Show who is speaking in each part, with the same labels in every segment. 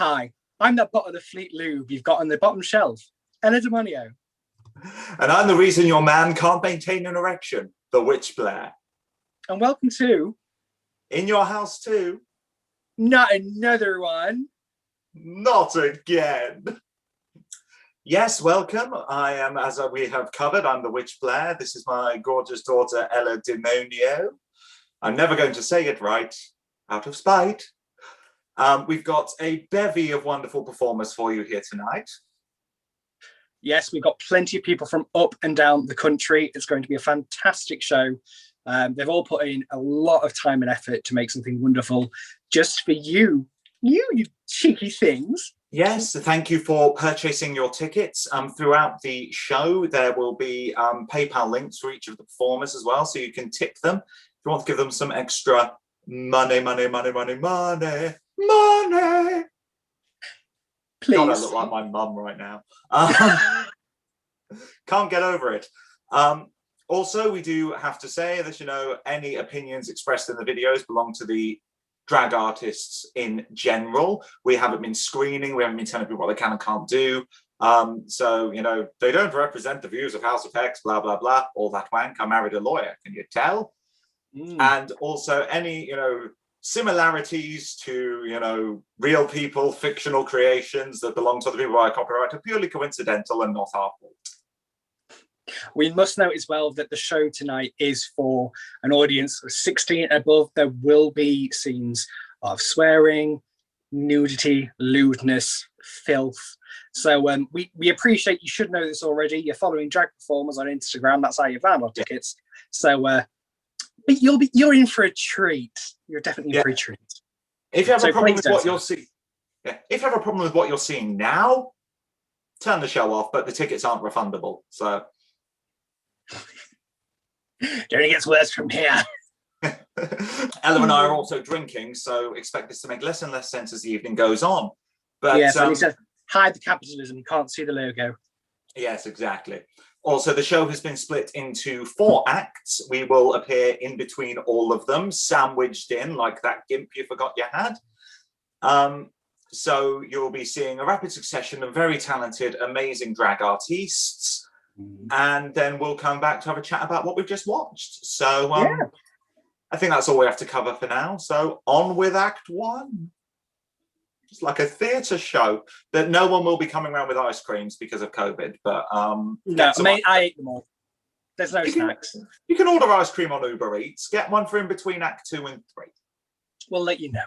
Speaker 1: Hi, I'm that bottle of Fleet Lube you've got on the bottom shelf, and a Demonio.
Speaker 2: And I'm the reason your man can't maintain an erection, the Witch Blair.
Speaker 1: And welcome to...
Speaker 2: In Your House Too.
Speaker 1: Not another one.
Speaker 2: Not again. Yes, welcome. I am, as we have covered, I'm the Witch Blair. This is my gorgeous daughter, Ella Demonio. I'm never going to say it right, out of spite. We've got a bevy of wonderful performers for you here tonight.
Speaker 1: Yes, we've got plenty of people from up and down the country. It's going to be a fantastic show. They've all put in a lot of time and effort to make something wonderful just for you. You cheeky things.
Speaker 2: Yes, thank you for purchasing your tickets. Throughout the show, there will be PayPal links for each of the performers as well, so you can tip them. If you want to give them some extra money.
Speaker 1: Please.
Speaker 2: God, I look like my mum right now. Can't get over it. Also, we do have to say that, you know, any opinions expressed in the videos belong to the drag artists in general. We haven't been screening. We haven't been telling people what they can and can't do. So, you know, they don't represent the views of House of X, blah, blah, blah, all that wank. I married a lawyer. Can you tell? And also any, you know, similarities to, you know, real people, fictional creations that belong to other people by copyright are purely coincidental and not our fault.
Speaker 1: We must note as well that the show tonight is for an audience of 16 and above. There will be scenes of swearing, nudity, lewdness, filth. So we appreciate, you should know this already. You're following drag performers on Instagram. That's how you found our tickets. So but you're in for a treat. You're definitely in for a treat.
Speaker 2: If you have a problem with what you're seeing, if you have a problem with what you're seeing now, turn the show off. But the tickets aren't refundable. So
Speaker 1: it only gets worse from here.
Speaker 2: Ella and I are also drinking, so expect this to make less and less sense as the evening goes on. But
Speaker 1: yes, and he said, hide the capitalism, can't see the logo.
Speaker 2: Yes, exactly. Also, the show has been split into 4 acts. We will appear in between all of them, sandwiched in like that gimp you forgot you had. So you'll be seeing a rapid succession of very talented, amazing drag artists. And then we'll come back to have a chat about what we've just watched. So I think that's all we have to cover for now. So on with Act 1. It's like a theatre show that no one will be coming around with ice creams because of COVID. But
Speaker 1: no, I ate them all. There's no snacks.
Speaker 2: You can order ice cream on Uber Eats. Get one for in between Act 2 and 3.
Speaker 1: We'll let you know.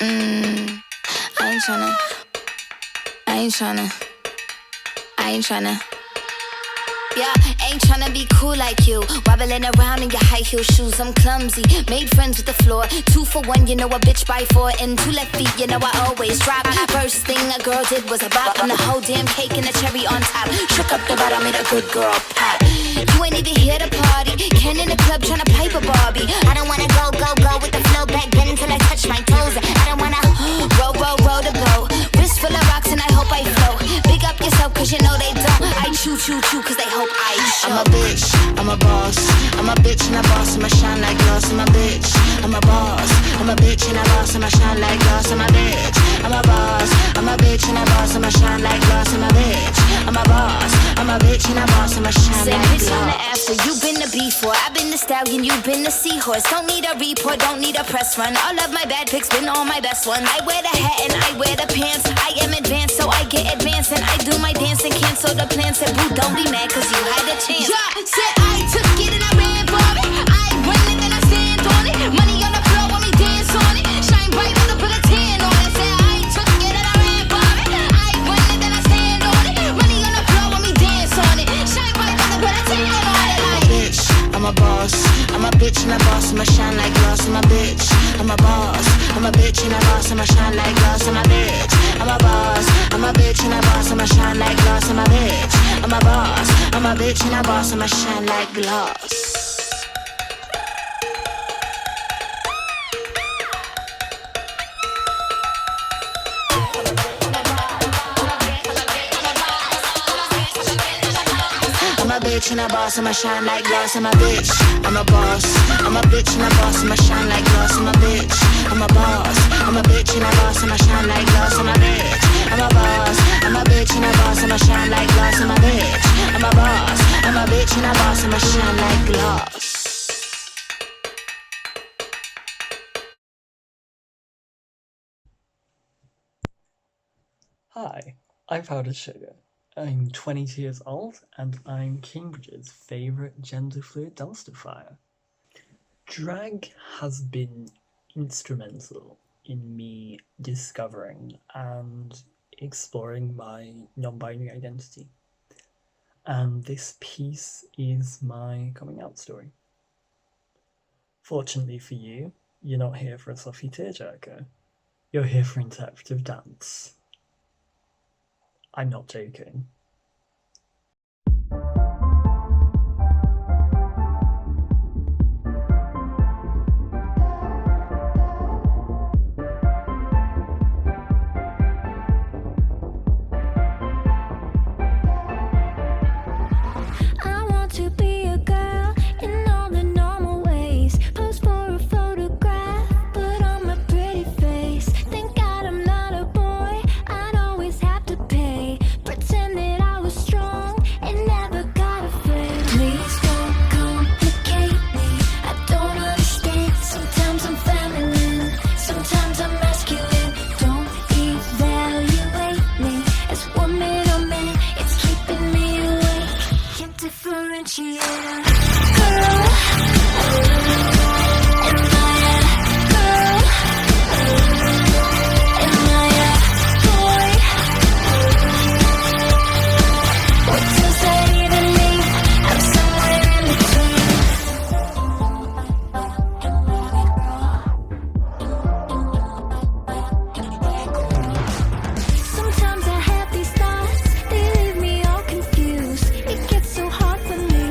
Speaker 3: I ain't tryna. Yeah, ain't tryna be cool like you. Wobbling around in your high heel shoes, I'm clumsy. Made friends with the floor. 2 for 1, you know a bitch by 4. And 2 left feet, you know I always drop. First thing a girl did was a bop. And the whole damn cake and the cherry on top. Shook up the bottom, made a good girl pop. You ain't even here to party. Ken in the club tryna pipe a Barbie. I don't wanna go with the flow back then until I touch my toes. I don't wanna roll the boat. Wrist full of rocks and I hope I float. Big up yourself cause you know they don't. I chew cause they hope I show. I'm a bitch, I'm a boss. I'm a bitch and a boss, I'ma shine like glass. I'm a bitch, I'm a boss. I'm a bitch and a boss, I'ma shine like glass. I'm a bitch, I'm a boss. I'm a bitch and a boss, I'ma shine like glass. I'm a bitch, I'm a boss. I'm a bitch and a boss, I'ma shine like glass. Bitch on the after, you been the before. I've been the stallion, you been the seahorse. Don't need a report, don't need a press run. All of my bad pics been all my best ones. I wear the hat and I wear the pants. I am advanced, so I get advanced. And I do my dance and cancel the plans. Said, boo, don't be mad cause you had a chance. Yeah, said I took it and I ran for it. I run it and I stand on it. Money on the floor when we dance on it. Shine bright on it, put a 10 on it. Said I took it and I ran for it. I run it and I stand on it. Money on the floor when we dance on it. Shine bright on it, put a 10 on it. I'm a bitch, I'm a boss. I'm a bitch and a boss, I'ma shine like glass. I'm a bitch, I'm a boss. I'm a bitch and a boss, I'ma shine like glass. I'm a bitch, I'm a boss. I'm a bitch and a boss, I'ma shine like glass. I'm a bitch, I'm a boss. I'm a bitch and a boss, I'ma shine like glass. bitch and a boss, I'ma shine like glass. I'm a bitch, I'm a boss. I'm a bitch and a boss, I'ma shine like glass. I'm a bitch, I'm a boss. I'm a bitch and a boss, I'ma shine like glass. I'm a bitch, I'm a boss. I'm a bitch and a boss, I'ma shine like glass. I'm a bitch, I'm a boss. I'm a bitch and a boss, I'ma shine like glass.
Speaker 4: Hi, I'm Powdered Sugar. I'm 22 years old and I'm Cambridge's favourite gender fluid dumpster fire. Drag has been instrumental in me discovering and exploring my non-binary identity. And this piece is my coming out story. Fortunately for you, you're not here for a fluffy tearjerker. You're here for interpretive dance. I'm not joking.
Speaker 3: I want to be a girl in all the normal ways. Pose for a photograph, put on my pretty face. Thank God I'm not a boy, I'd always have to pay. Pretend that I was strong and never got afraid. Please don't complicate me, I don't understand. Sometimes I'm feminine, sometimes I'm masculine. Don't evaluate me as woman or man, it's keeping me awake. Can't differentiate a girl. Am I a girl? Am I a boy? What does that even mean? I'm somewhere in between. Sometimes I have these thoughts, they leave me all confused. It gets so hard for me,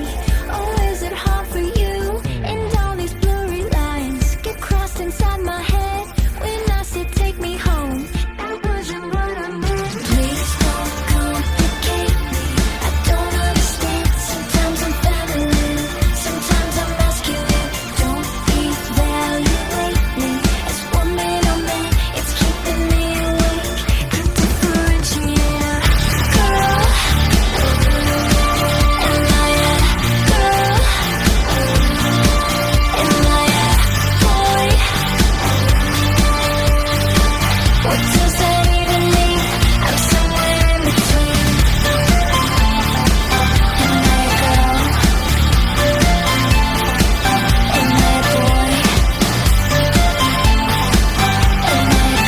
Speaker 3: or is it hard for you? And all these blurry lines get crossed inside my head when I say take me home. That wasn't what I meant. Please don't complicate me, I don't understand. Sometimes I'm feminine, sometimes I'm masculine. Don't evaluate me as woman or man, it's keeping me awake. Can't differentiate a girl. Am I a girl? Am I a boy? What does that even mean? I'm somewhere in between. Am I a girl? Am I a boy? Am I a girl? Am I a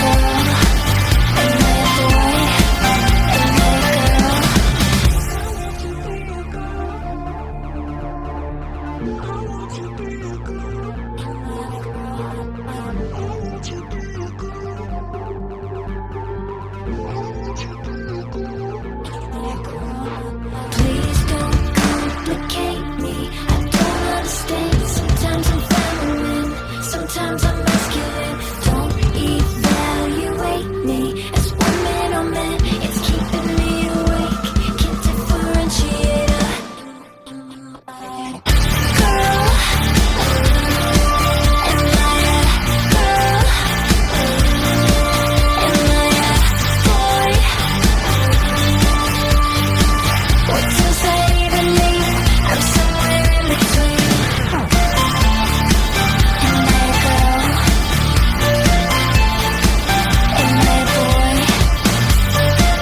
Speaker 3: boy? Am I Please don't complicate me, I don't understand. Sometimes I'm feminine, sometimes I'm masculine. Don't evaluate me as woman or man, it's keeping me awake. Can't differentiate a girl. Am I a girl? Am I a boy? What does that even mean? I'm somewhere in between. Am I a girl? Am I a boy? Am I a girl?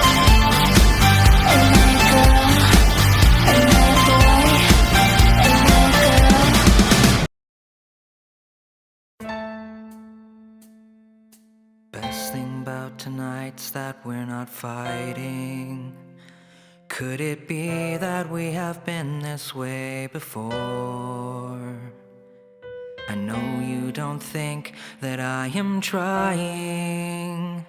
Speaker 3: Am I a boy? Am I a girl?
Speaker 5: Best thing about tonight's that we're not fighting. Could it be that we have been this way before? I know you don't think that I am trying.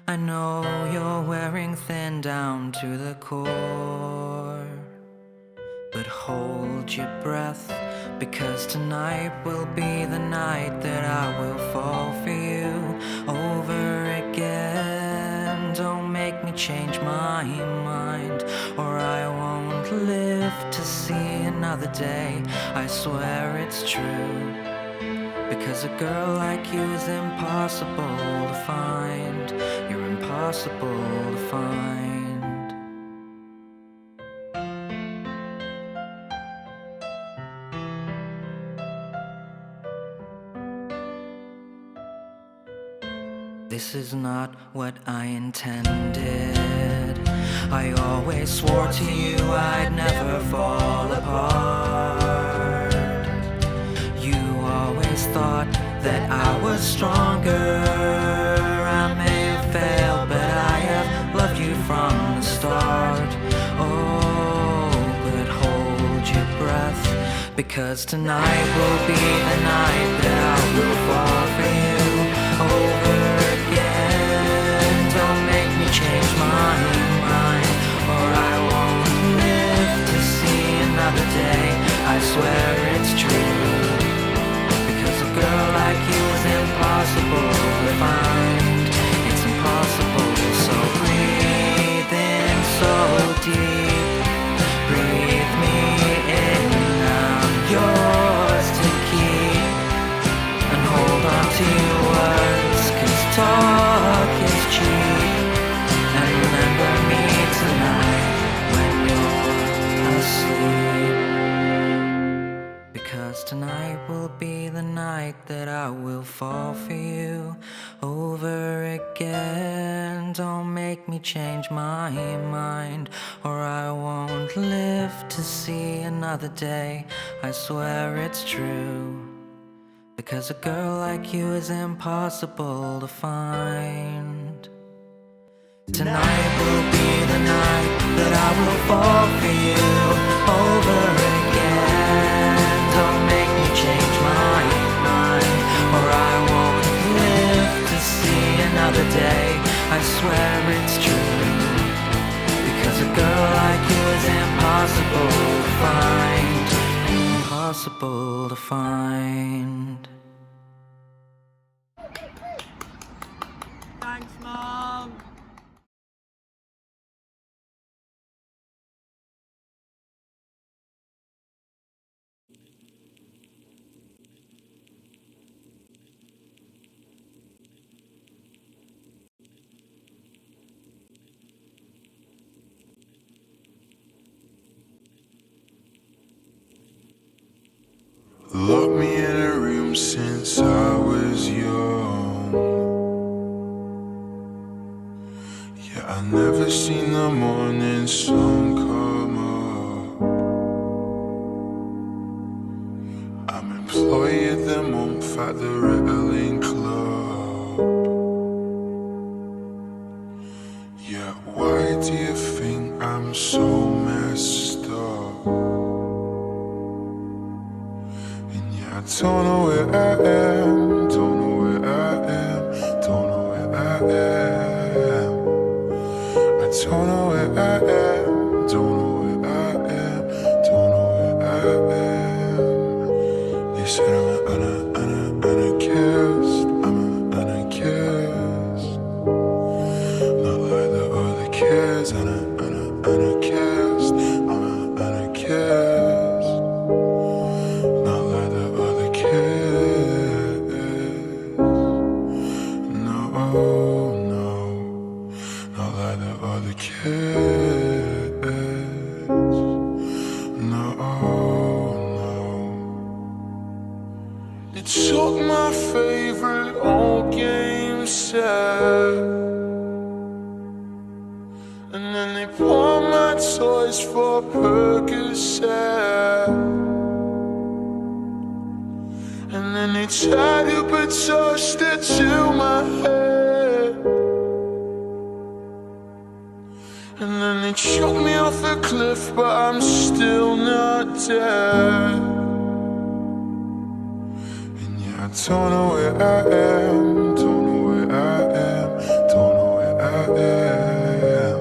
Speaker 5: I know you're wearing thin down to the core. But hold your breath, because tonight will be the night that I will fall for you over again. Don't make me change my mind, or I won't live to see another day. I swear it's true. Because a girl like you is impossible to find. You're impossible to find. This is not what I intended. I always swore to you I'd never fall apart. You always thought that I was stronger. I may have failed, but I have loved you from the start. Oh, but hold your breath, because tonight will be the night that I will fall for you over again. Don't make me change my mind, or I won't live to see another day. I swear it's true. Because a girl like you is impossible to find. It's impossible, so breathe in so deep. Breathe me in, I'm yours to keep. And hold on to your words, 'cause talk is cheap. And remember me tonight when you're asleep. Because tonight will be the night that I will fall for you over again. Don't make me change my mind, or I won't live to see another day. I swear it's true. Because a girl like you is impossible to find. Tonight will be the night that I will fall for you over again. Don't make me change my mind, or I won't live to see another day. I swear it's true. Because a girl like you is impossible to find. Impossible to find.
Speaker 4: Thanks, Mom.
Speaker 6: Locked me in a room since I was young. Yeah, I never seen the morning sun come up. I'm employed at the month at the Ritalin Club. Yeah, why do you think I'm so messed up? I don't know where I am, don't know where I am, don't know where I am. I don't know where I am, don't know where I am, don't know where I am. They said I'm an anarchist, I'm an anarchist. Not like the other kids, I'm an anarchist, I'm an anarchist. Not like the other kids. No, no. Not like the other kids. No, no. They took my favorite old game set, and then they bought my toys for Percocet. And then they tried to put toaster to my head. And then they chucked me off a cliff, but I'm still not dead. And yeah, I don't know where I am, don't know where I am, don't know where I am.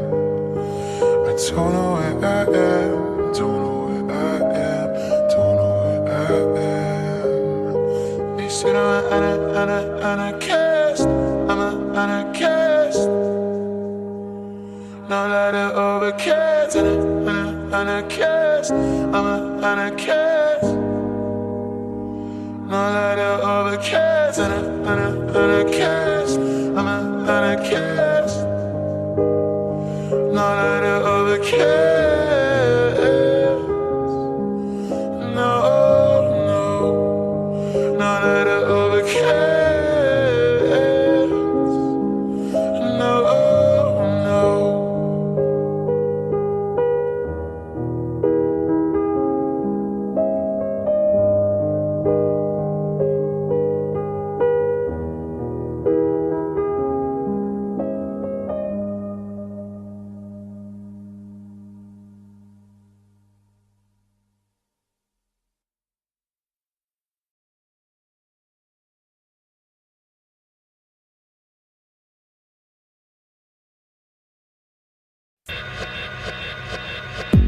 Speaker 6: I don't know where I am, don't know where I am, don't know where I am. They said I'm an anarchist, I'm an anarchist. Not like the other kids, I'm an anarchist, I'm a anarchist. No letter of a kiss. Anarchist. I'm a anarchist. No letter of a kiss. No, no. No letter of a kiss.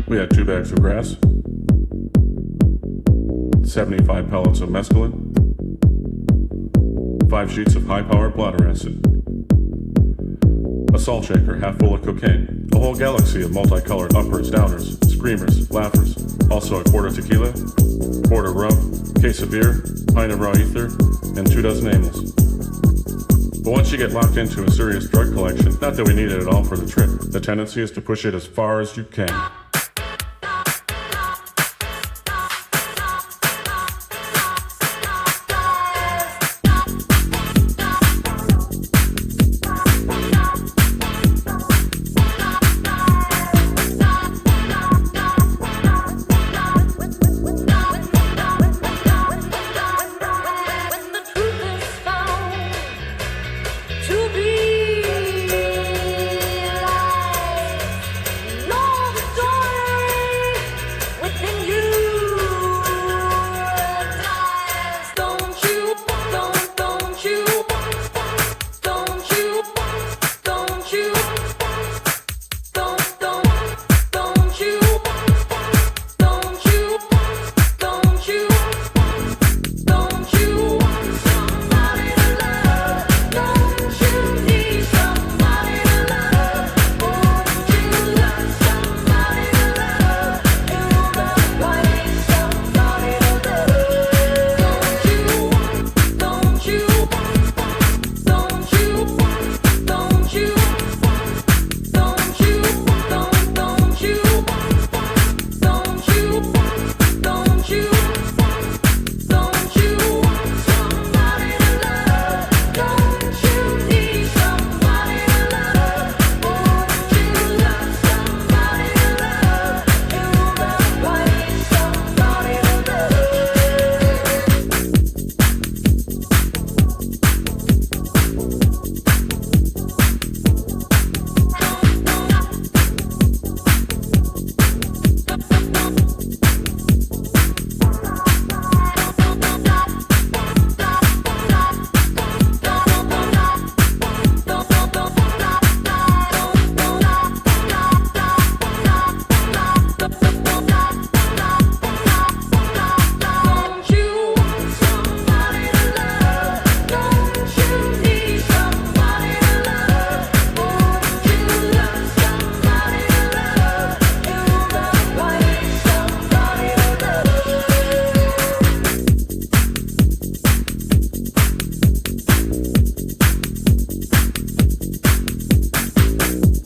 Speaker 7: We had 2 bags of grass, 75 pellets of mescaline, 5 sheets of high-powered bladder acid, a salt shaker half full of cocaine, a whole galaxy of multicolored uppers, downers, screamers, laughers, also a quart of tequila, quart of rum, case of beer, pint of raw ether, and 2 dozen amyls. But once you get locked into a serious drug collection, not that we need it at all for the trip, the tendency is to push it as far as you can.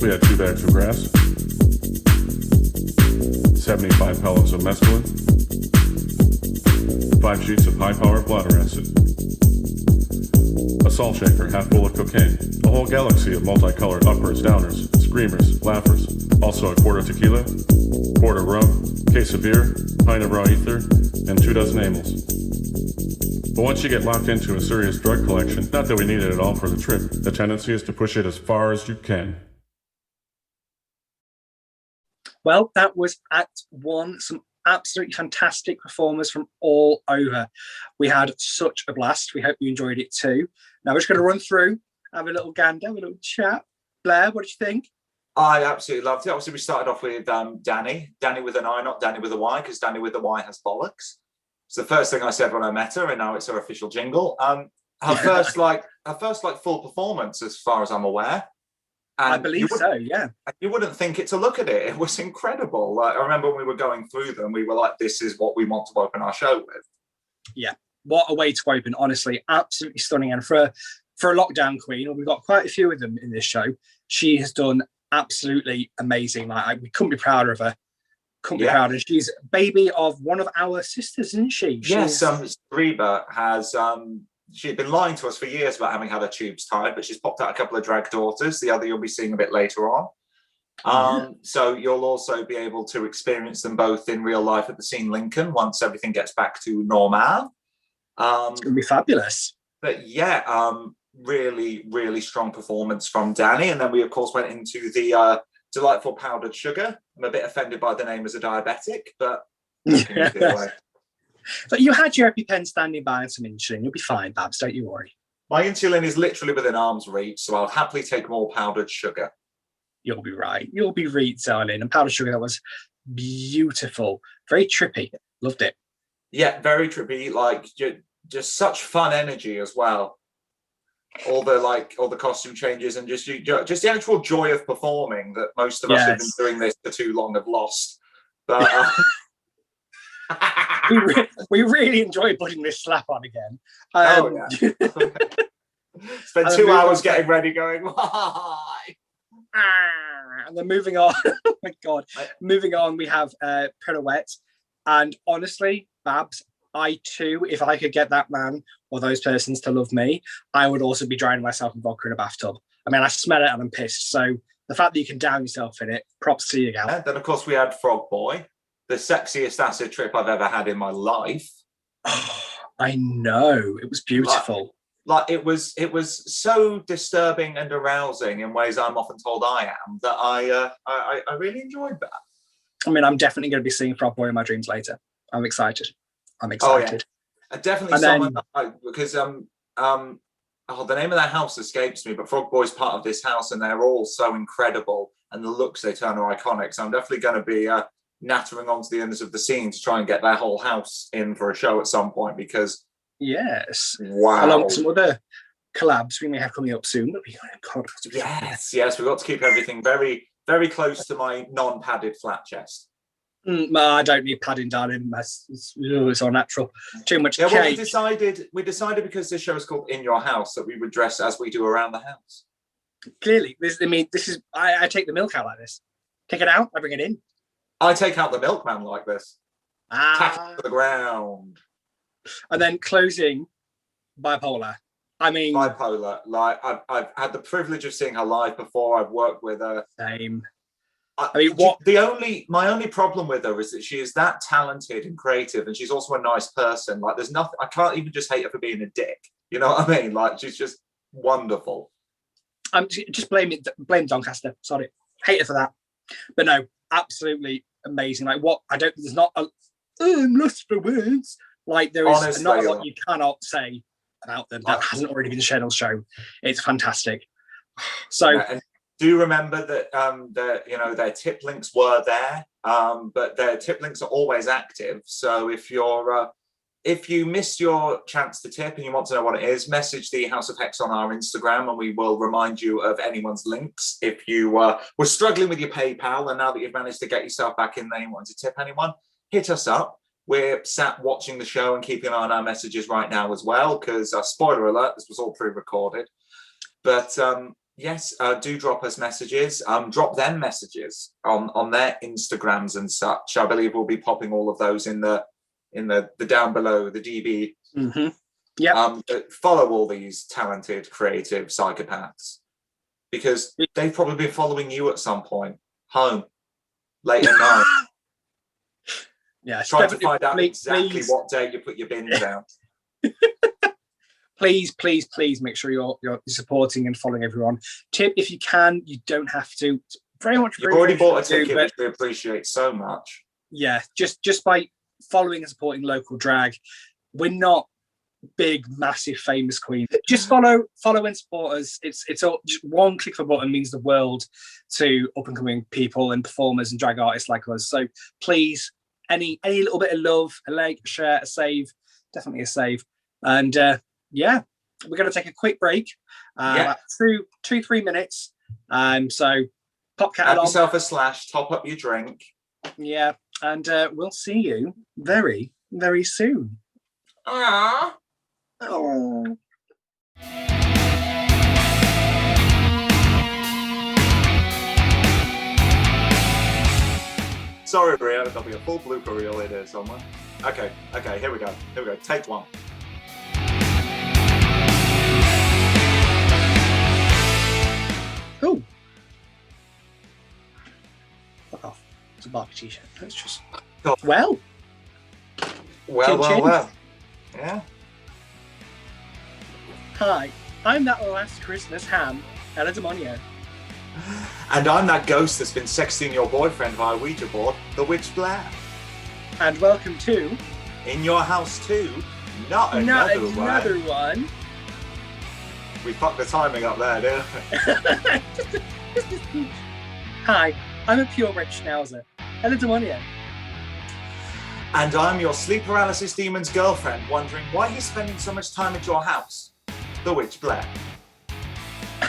Speaker 7: We had 2 bags of grass, 75 pellets of mescaline, 5 sheets of high-powered bladder acid, a salt shaker half full of cocaine, a whole galaxy of multicolored uppers, downers, screamers, laughers, also a quart of tequila, quart of rum, case of beer, pint of raw ether, and 2 dozen amyls. But once you get locked into a serious drug collection, not that we need it at all for the trip, the tendency is to push it as far as you can.
Speaker 1: Well, that was Act 1. Some absolutely fantastic performers from all over. We had such a blast. We hope you enjoyed it too. Now we're just going to run through, have a little gander, have a little chat. Blair, what did you think?
Speaker 2: I absolutely loved it. Obviously, we started off with Dani. Dani with an I, not Dani with a Y, because Dani with a Y has bollocks. It's the first thing I said when I met her, and now it's her official jingle. Her first full performance, as far as I'm aware.
Speaker 1: I believe so, yeah.
Speaker 2: You wouldn't think it to look at it. It was incredible. Like, I remember when we were going through them, we were like, this is what we want to open our show with.
Speaker 1: Yeah, what a way to open, honestly. Absolutely stunning. And for a lockdown queen, we've got quite a few of them in this show, she has done absolutely amazing. Like, we couldn't be prouder of her. Couldn't be prouder. She's baby of one of our sisters, isn't she?
Speaker 2: Yes, Reba has... she'd been lying to us for years about having had her tubes tied, but she's popped out a couple of drag daughters. The other you'll be seeing a bit later on. So you'll also be able to experience them both in real life at the Scene Lincoln once everything gets back to normal.
Speaker 1: It's going to be fabulous.
Speaker 2: But yeah, really, really strong performance from Dani. And then we, of course, went into the delightful powdered sugar. I'm a bit offended by the name as a diabetic, but...
Speaker 1: But you had your EpiPen standing by and some insulin. You'll be fine, Babs. Don't you worry.
Speaker 2: My insulin is literally within arm's reach, so I'll happily take more powdered sugar.
Speaker 1: You'll be right. You'll be right, darling. And powdered sugar, that was beautiful. Very trippy. Loved it.
Speaker 2: Yeah, very trippy. Like, just such fun energy as well. All the costume changes and just the actual joy of performing that most of us who've been doing this for too long have lost. But...
Speaker 1: we really enjoy putting this slap on again.
Speaker 2: Spent 2 hours getting ready, going, why?
Speaker 1: And then moving on. Oh my God. Moving on, we have Pyrrha Wett. And honestly, Babs, I too, if I could get that man or those persons to love me, I would also be drowning myself in vodka in a bathtub. I mean, I smell it and I'm pissed. So the fact that you can down yourself in it, props to you, gal.
Speaker 2: And then, of course, we had Frog Boy. The sexiest acid trip I've ever had in my life.
Speaker 1: Oh, I know. It was beautiful.
Speaker 2: Like it was so disturbing and arousing in ways I'm often told I am, that I really enjoyed that.
Speaker 1: I mean, I'm definitely going to be seeing Frog Boy in my dreams later. I'm excited. Oh, yeah.
Speaker 2: Definitely someone because the name of that house escapes me, but Frog Boy's part of this house and they're all so incredible and the looks they turn are iconic. So I'm definitely going to be nattering onto the ends of the scene to try and get their whole house in for a show at some point, because
Speaker 1: wow, along with some other collabs we may have coming up soon. But
Speaker 2: we've got to keep everything very, very close to my non-padded flat chest.
Speaker 1: I don't need padding, darling. It's all natural. Too much cake.
Speaker 2: Well, we decided because this show is called In Your House that we would dress as we do around the house.
Speaker 1: Clearly, this is. I take the milk out like this. Take it out. I bring it in.
Speaker 2: I take out the milkman like this. Tack it to the ground.
Speaker 1: And then closing, Bipolar. I mean...
Speaker 2: Bipolar. Like, I've had the privilege of seeing her live before. I've worked with her.
Speaker 1: Same.
Speaker 2: My only problem with her is that she is that talented and creative, and she's also a nice person. Like, there's nothing... I can't even just hate her for being a dick. You know what I mean? Like, she's just wonderful.
Speaker 1: Just blame Doncaster. Sorry. Hate her for that. But no, absolutely amazing. Like, there's not I'm lost for words. Like, there is honestly, not a lot you cannot say about them that hasn't already been shared on the show. It's fantastic. So
Speaker 2: and do remember that their tip links were there, but their tip links are always active. So if you missed your chance to tip and you want to know what it is, message the House of Hex on our Instagram and we will remind you of anyone's links. If you were struggling with your PayPal and now that you've managed to get yourself back in there, you want to tip anyone, hit us up. We're sat watching the show and keeping an eye on our messages right now as well, because spoiler alert, this was all pre-recorded. But yes, do drop us messages. Drop them messages on their Instagrams and such. I believe we'll be popping all of those in the down below, the DB.
Speaker 1: Mm-hmm. Yeah.
Speaker 2: Follow all these talented, creative psychopaths, because they've probably been following you at some point, home, late at night.
Speaker 1: Yeah,
Speaker 2: trying to find out exactly what day you put your bins out.
Speaker 1: Please make sure you're supporting and following everyone. Tip if you can. You don't have to. It's very much.
Speaker 2: You've already bought a ticket, which we appreciate so much.
Speaker 1: Yeah, just by following and supporting local drag, we're not big, massive, famous queens. Just follow and support us. It's all just one click of a button means the world to up and coming people and performers and drag artists like us. So please. Any little bit of love, a like, a share, a save, definitely a save. And we're going to take a quick break, 2-3 minutes, So pop
Speaker 2: Have
Speaker 1: cat on.
Speaker 2: yourself a slash, top up your drink.
Speaker 1: Yeah, and we'll see you very, very soon.
Speaker 2: Aww.
Speaker 1: Oh.
Speaker 2: Sorry, Rio, there'll be a full blooper reel in here somewhere. Okay, here we go. Take one.
Speaker 1: Ooh. Fuck off. It's a Barbie t-shirt. Let's just...
Speaker 2: Cool.
Speaker 1: Well.
Speaker 2: Well. Yeah.
Speaker 1: Hi, I'm that last Christmas ham, Ella Demonio.
Speaker 2: And I'm that ghost that's been sexting your boyfriend via Ouija board, the Witch Blair.
Speaker 1: And welcome to...
Speaker 2: In Your House Too, not another
Speaker 1: one.
Speaker 2: We fucked the timing up there, didn't we?
Speaker 1: Hi, I'm a purebred schnauzer, Ella Demonio.
Speaker 2: And I'm your sleep paralysis demon's girlfriend, wondering why he's spending so much time at your house, the Witch Blair.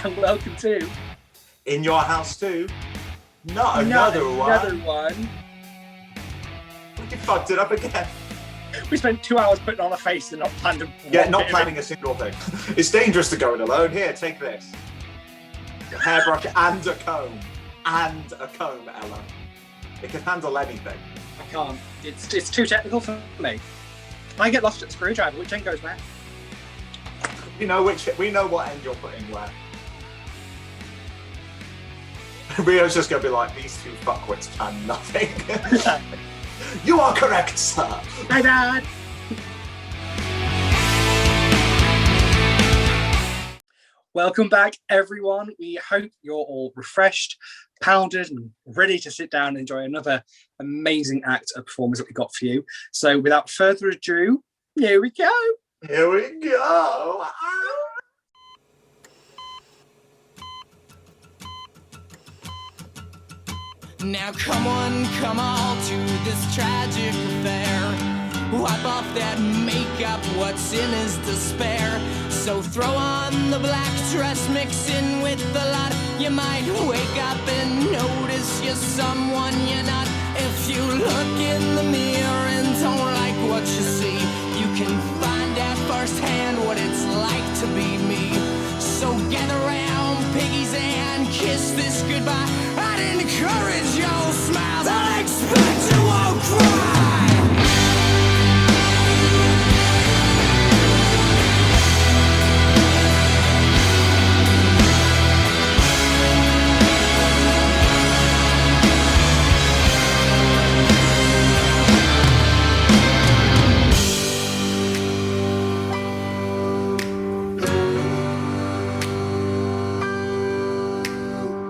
Speaker 1: And welcome to...
Speaker 2: In Your House Too, not another one. We fucked it up again.
Speaker 1: We spent 2 hours putting on a face and not planned
Speaker 2: not planning a single thing. It's dangerous to go it alone. Here, take this. A hairbrush and a comb. Ella. It can handle anything.
Speaker 1: I can't. It's too technical for me. I get lost at the screwdriver. Which end goes where?
Speaker 2: We know what end you're putting where. Rio's just going to be like, these two fuckwits plan nothing. You are correct, sir.
Speaker 1: My bad. Welcome back, everyone. We hope you're all refreshed, pounded, and ready to sit down and enjoy another amazing act of performance that we got for you. So without further ado, here we go.
Speaker 2: Here we go.
Speaker 8: Now come on, come all to this tragic affair. Wipe off that makeup, what's in is despair. So throw on the black dress, mix in with the lot. You might wake up and notice you're someone you're not. If you look in the mirror and don't like what you see, you can find out firsthand what it's like to be me. So gather round, piggies, and kiss this goodbye. I'd encourage your smiles, I'd expect you won't cry.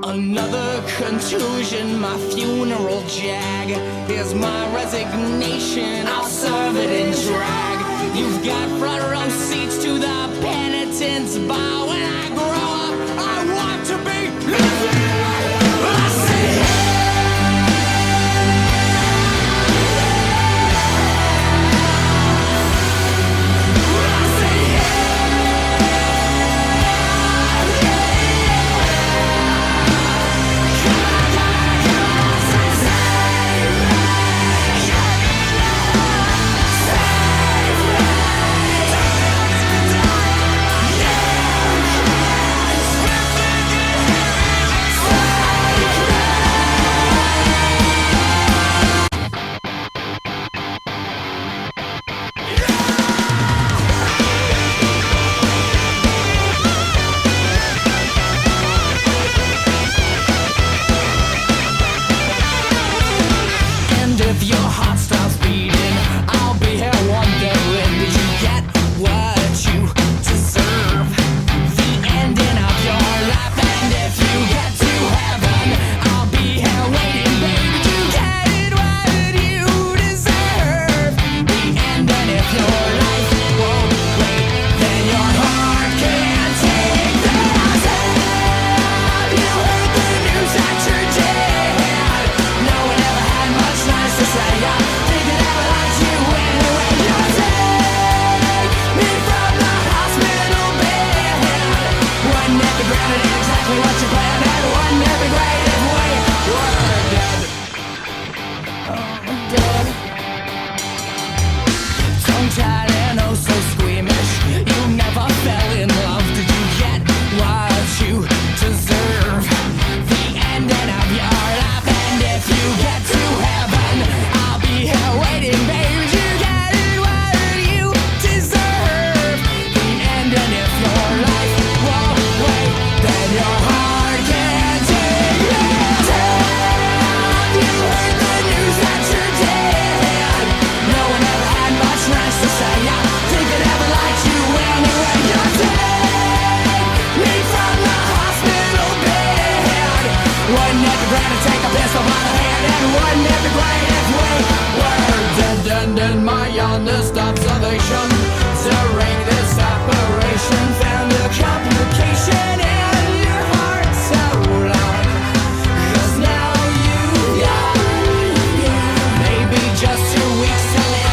Speaker 8: Another contusion, my funeral jag. Here's my resignation, I'll serve it in drag. You've got front row seats to the penitent's bar. When I grow up, I want to be living like I say. station during this operation. Found a complication in your heart so long. 'Cause now you've got maybe just 2 weeks to live.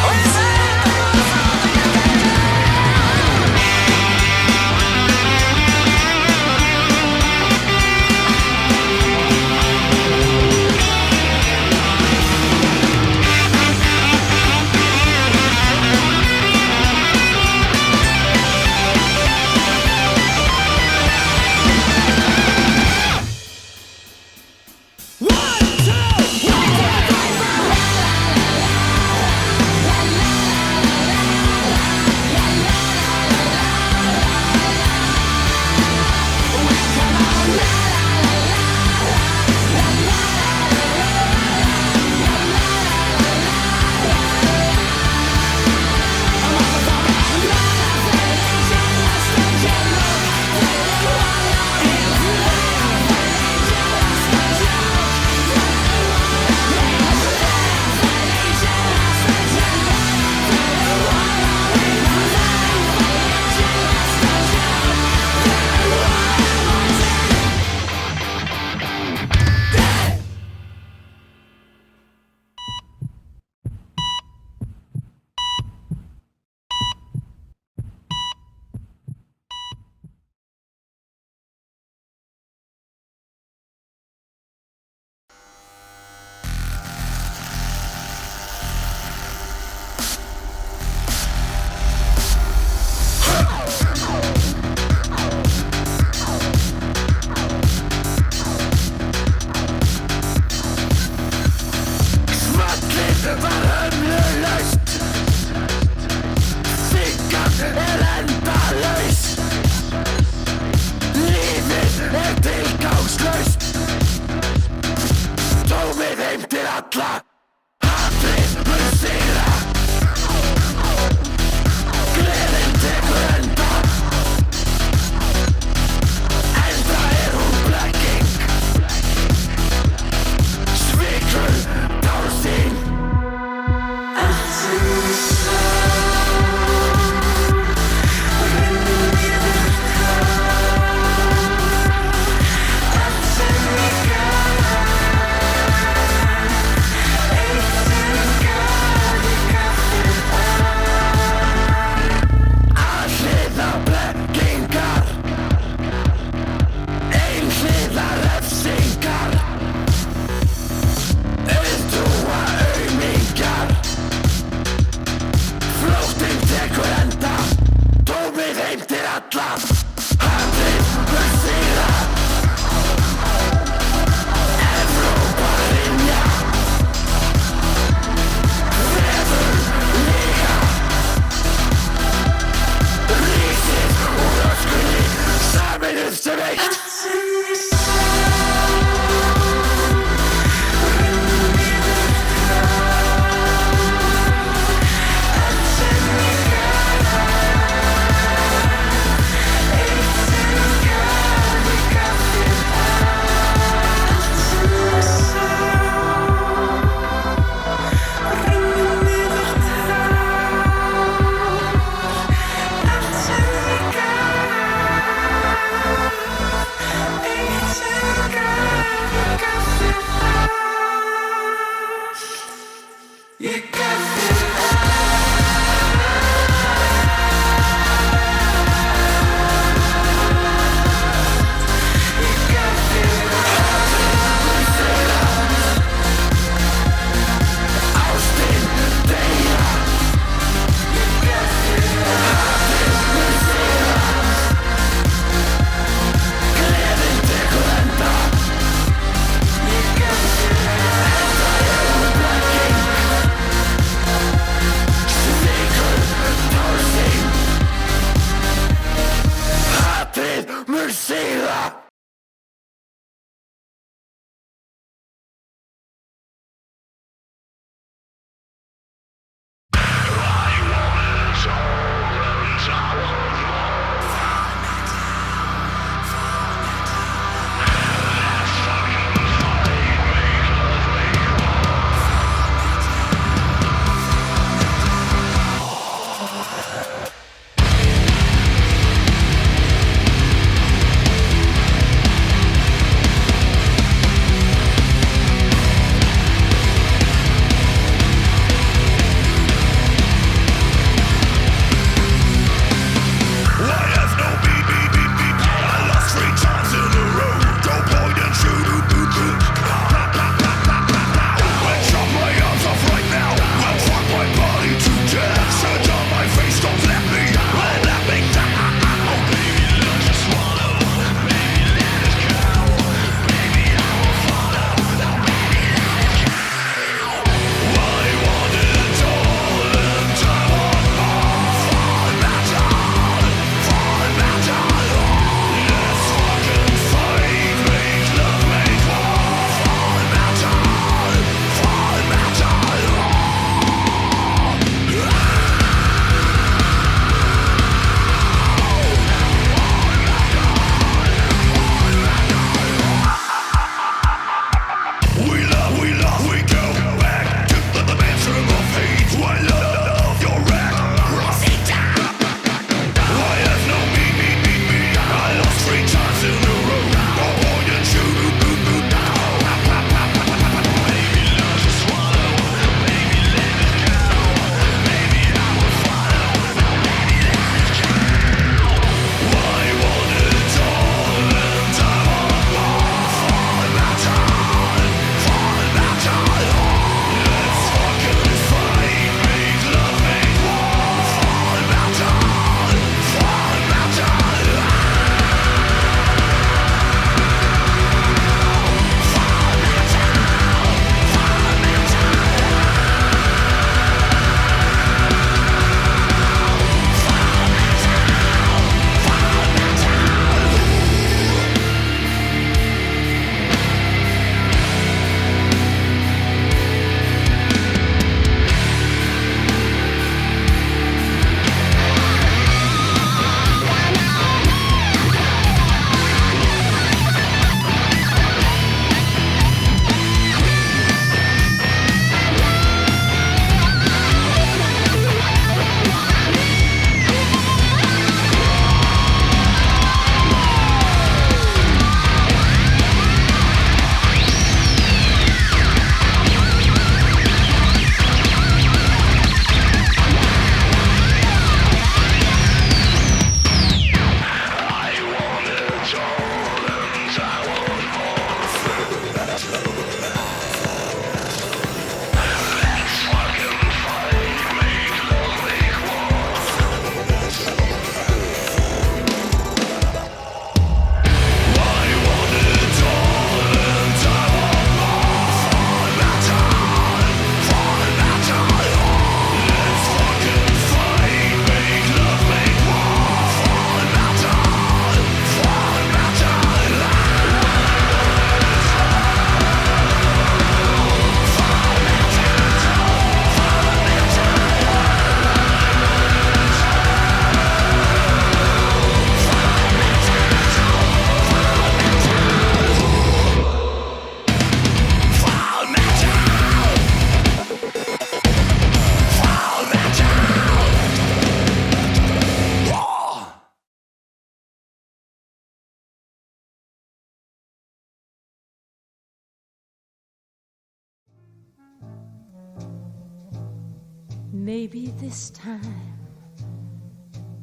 Speaker 9: Maybe this time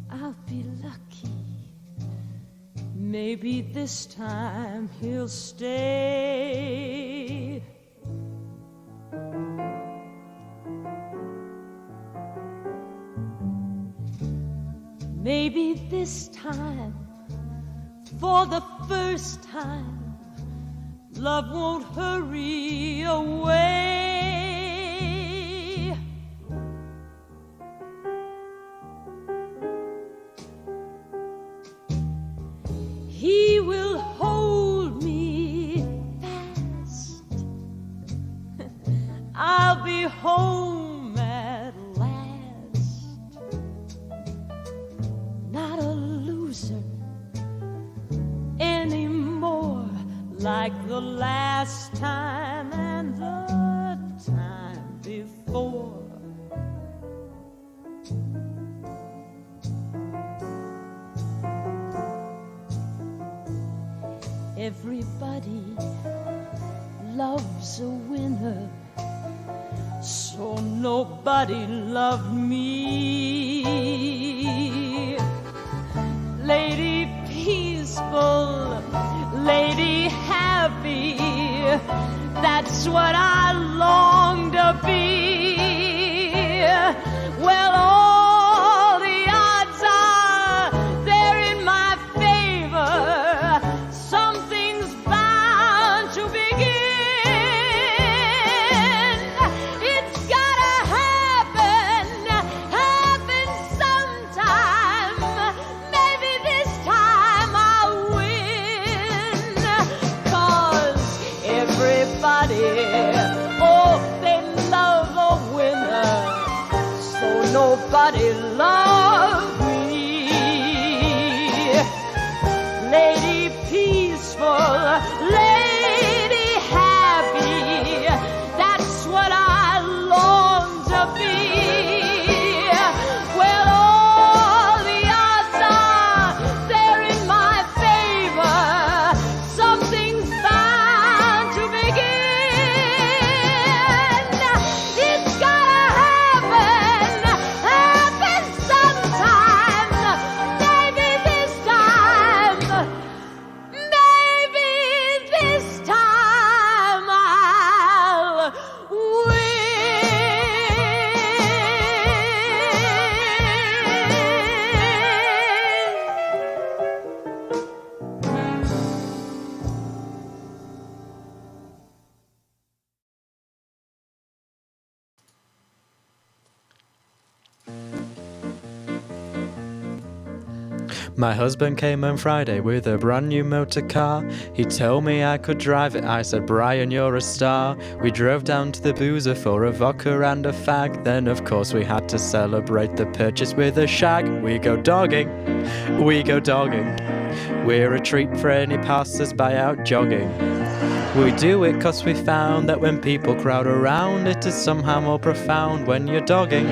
Speaker 9: I'll be lucky. Maybe this time he'll stay. Maybe this time, for the first time, love won't hurry away. He will hold me fast. I'll be home at last. Not a loser anymore, like the last time and the time before. Everybody loves a winner, so nobody loved me. Lady peaceful, lady happy, that's what I long to be. Well, all the odds are they're in my favor. Something's bound to begin. It's gotta happen sometime. Maybe this time I'll win. 'Cause everybody, oh, they love a winner, so nobody loves me. Lady peaceful, lady happy, that's what I long to be. Well, all the odds are they're in my favor. Something's bound to begin. It's gotta happen sometime. Maybe this time I'll
Speaker 10: My husband came home Friday with a brand new motor car. He told me I could drive it. I said, Brian, you're a star. We drove down to the boozer for a vodka and a fag. Then, of course, we had to celebrate the purchase with a shag. We go dogging. We go dogging. We're a treat for any passers-by out jogging. We do it 'cause we found that when people crowd around, it is somehow more profound when you're dogging.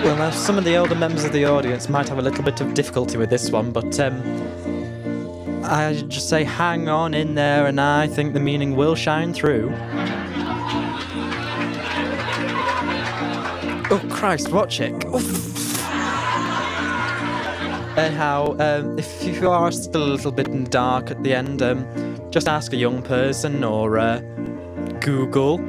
Speaker 10: Well, now some of the older members of the audience might have a little bit of difficulty with this one, but I just say hang on in there and I think the meaning will shine through. Oh Christ, watch it. Oof. Anyhow, if you are still a little bit in the dark at the end, just ask a young person or Google.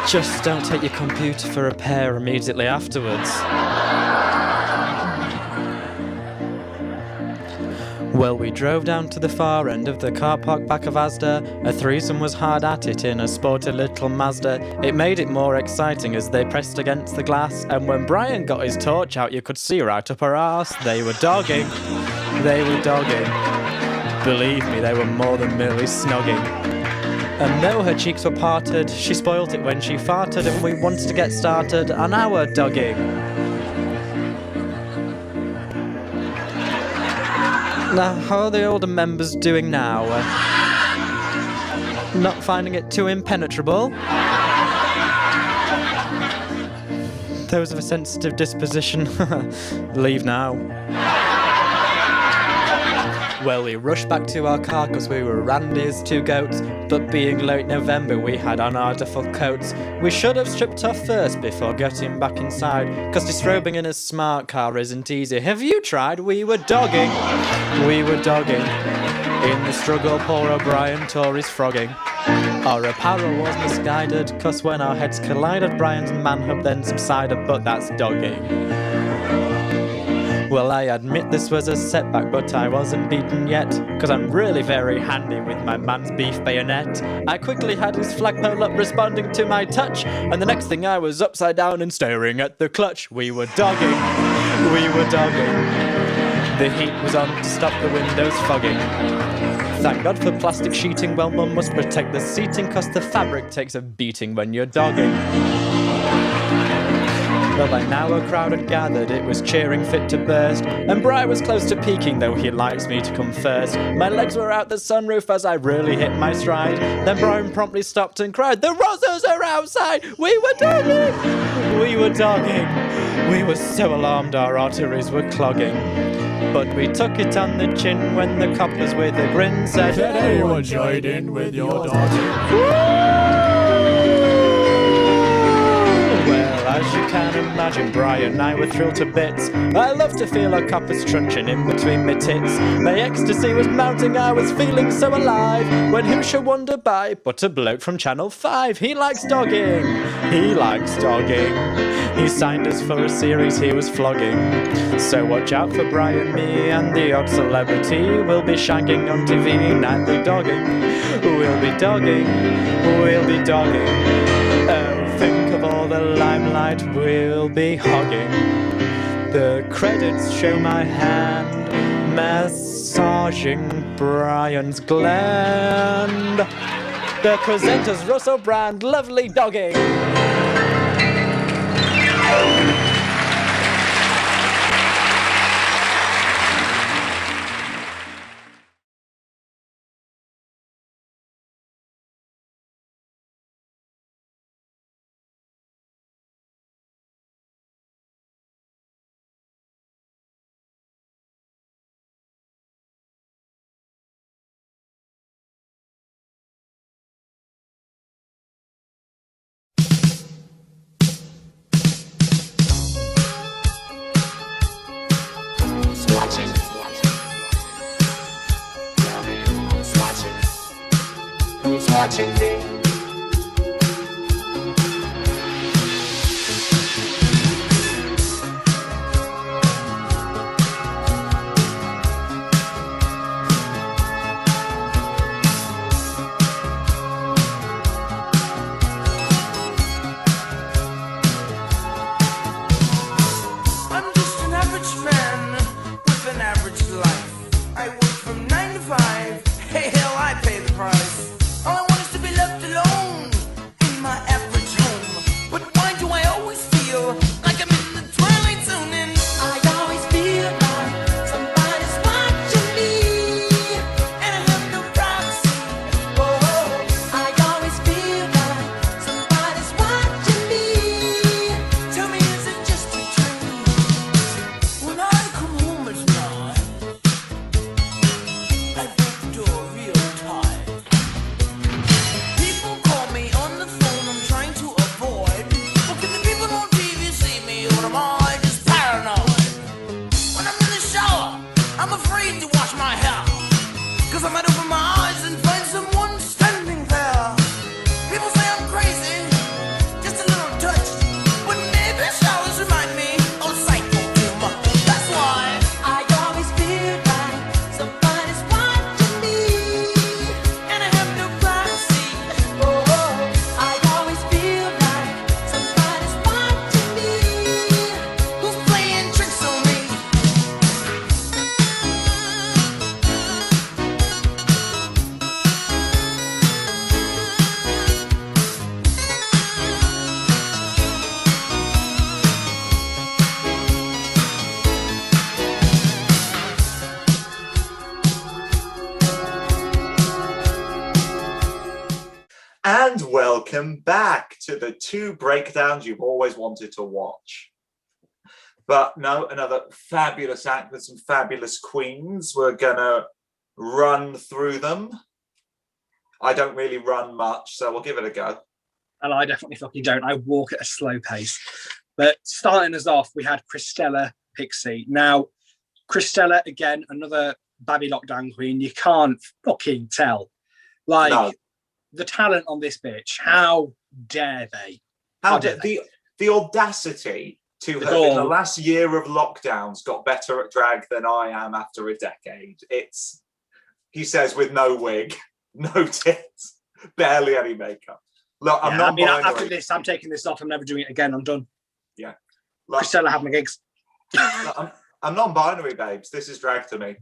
Speaker 10: Just don't take your computer for a repair immediately afterwards. Well, we drove down to the far end of the car park back of Asda. A threesome was hard at it in a sporty little Mazda. It made it more exciting as they pressed against the glass, and when Brian got his torch out, you could see right up her arse. They were dogging. They were dogging. Believe me, they were more than merely snogging. And though her cheeks were parted, she spoilt it when she farted, and we wanted to get started on our dogging. Now, how are the older members doing now? Not finding it too impenetrable? Those of a sensitive disposition, leave now. Well, we rushed back to our car because we were Randy's two goats, but being late November we had on our duffel coats. We should have stripped off first before getting back inside, because distrobing in a smart car isn't easy. Have you tried? We were dogging. In the struggle, poor O'Brien tore his frogging. Our apparel was misguided, cause when our heads collided, Brian's manhub then subsided, but that's dogging. Well, I admit this was a setback, but I wasn't beaten yet, cause I'm really very handy with my man's beef bayonet. I quickly had his flagpole up responding to my touch, and the next thing I was upside down and staring at the clutch. We were dogging. The heat was on to stop the windows fogging. Thank God for plastic sheeting, well one must protect the seating, cause the fabric takes a beating when you're dogging. Well, by now a crowd had gathered, it was cheering fit to burst, and Brian was close to peaking, though he likes me to come first. My legs were out the sunroof as I really hit my stride. Then Brian promptly stopped and cried, "The Rossos are outside! We were dogging! We were so alarmed our arteries were clogging. But we took it on the chin when the coppers with a grin said, "Can anyone join in with your daughter?" As you can imagine, Brian and I were thrilled to bits. I love to feel a copper's truncheon in between my tits. My ecstasy was mounting, I was feeling so alive, when who should wander by but a bloke from Channel 5. He likes dogging. He signed us for a series he was flogging. So watch out for Brian, me and the odd celebrity. We'll be shagging on TV, nightly dogging. We'll be dogging. Think of all the limelight we'll be hogging. The credits show my hand massaging Brian's gland. The presenters Russell Brand, lovely dogging.
Speaker 6: Watching me.
Speaker 11: I'm just an average man with an average life. I work from 9 to 5. Hey, hell, I pay the price. All I want is to be left alone in my average home. But why do I always feel like I'm in the twilight zone? And I always feel like somebody's watching me, and I have no privacy. Oh, I always feel like somebody's watching me. Tell me, is it just a dream? When I come home at night, I break the door real tight. People call me on the phone, I'm trying to avoid. But can the people on TV see me, or am I just paranoid? When I'm in the shower, I'm afraid to wash my hair, cause I might open my eyes and find someone standing there. People say I'm crazy, just a little touched, but maybe showers remind me of psycho too much. That's why I always feel like somebody's watching me, and I have no privacy. Oh, I always feel like somebody's watching me, who's playing tricks on me.
Speaker 2: And welcome back to the two breakdowns you've always wanted to watch. But no, another fabulous act with some fabulous queens. We're gonna run through them. I don't really run much, so we'll give it a go.
Speaker 1: And I definitely fucking don't. I walk at a slow pace. But starting us off, we had Crystella Pixie. Now, Crystella, again, another babby lockdown queen. You can't fucking tell. Like,
Speaker 2: No.
Speaker 1: the talent on this bitch, how dare they?
Speaker 2: How did the audacity to have in the last year of lockdowns got better at drag than I am after a decade. It's, he says, with no wig, no tits, barely any makeup. Look, I'm not. I mean,
Speaker 1: after this, I'm taking this off. I'm never doing it again. I'm done.
Speaker 2: Yeah. Look,
Speaker 1: Crystella, have my gigs.
Speaker 2: look, I'm non-binary, babes. This is drag to me.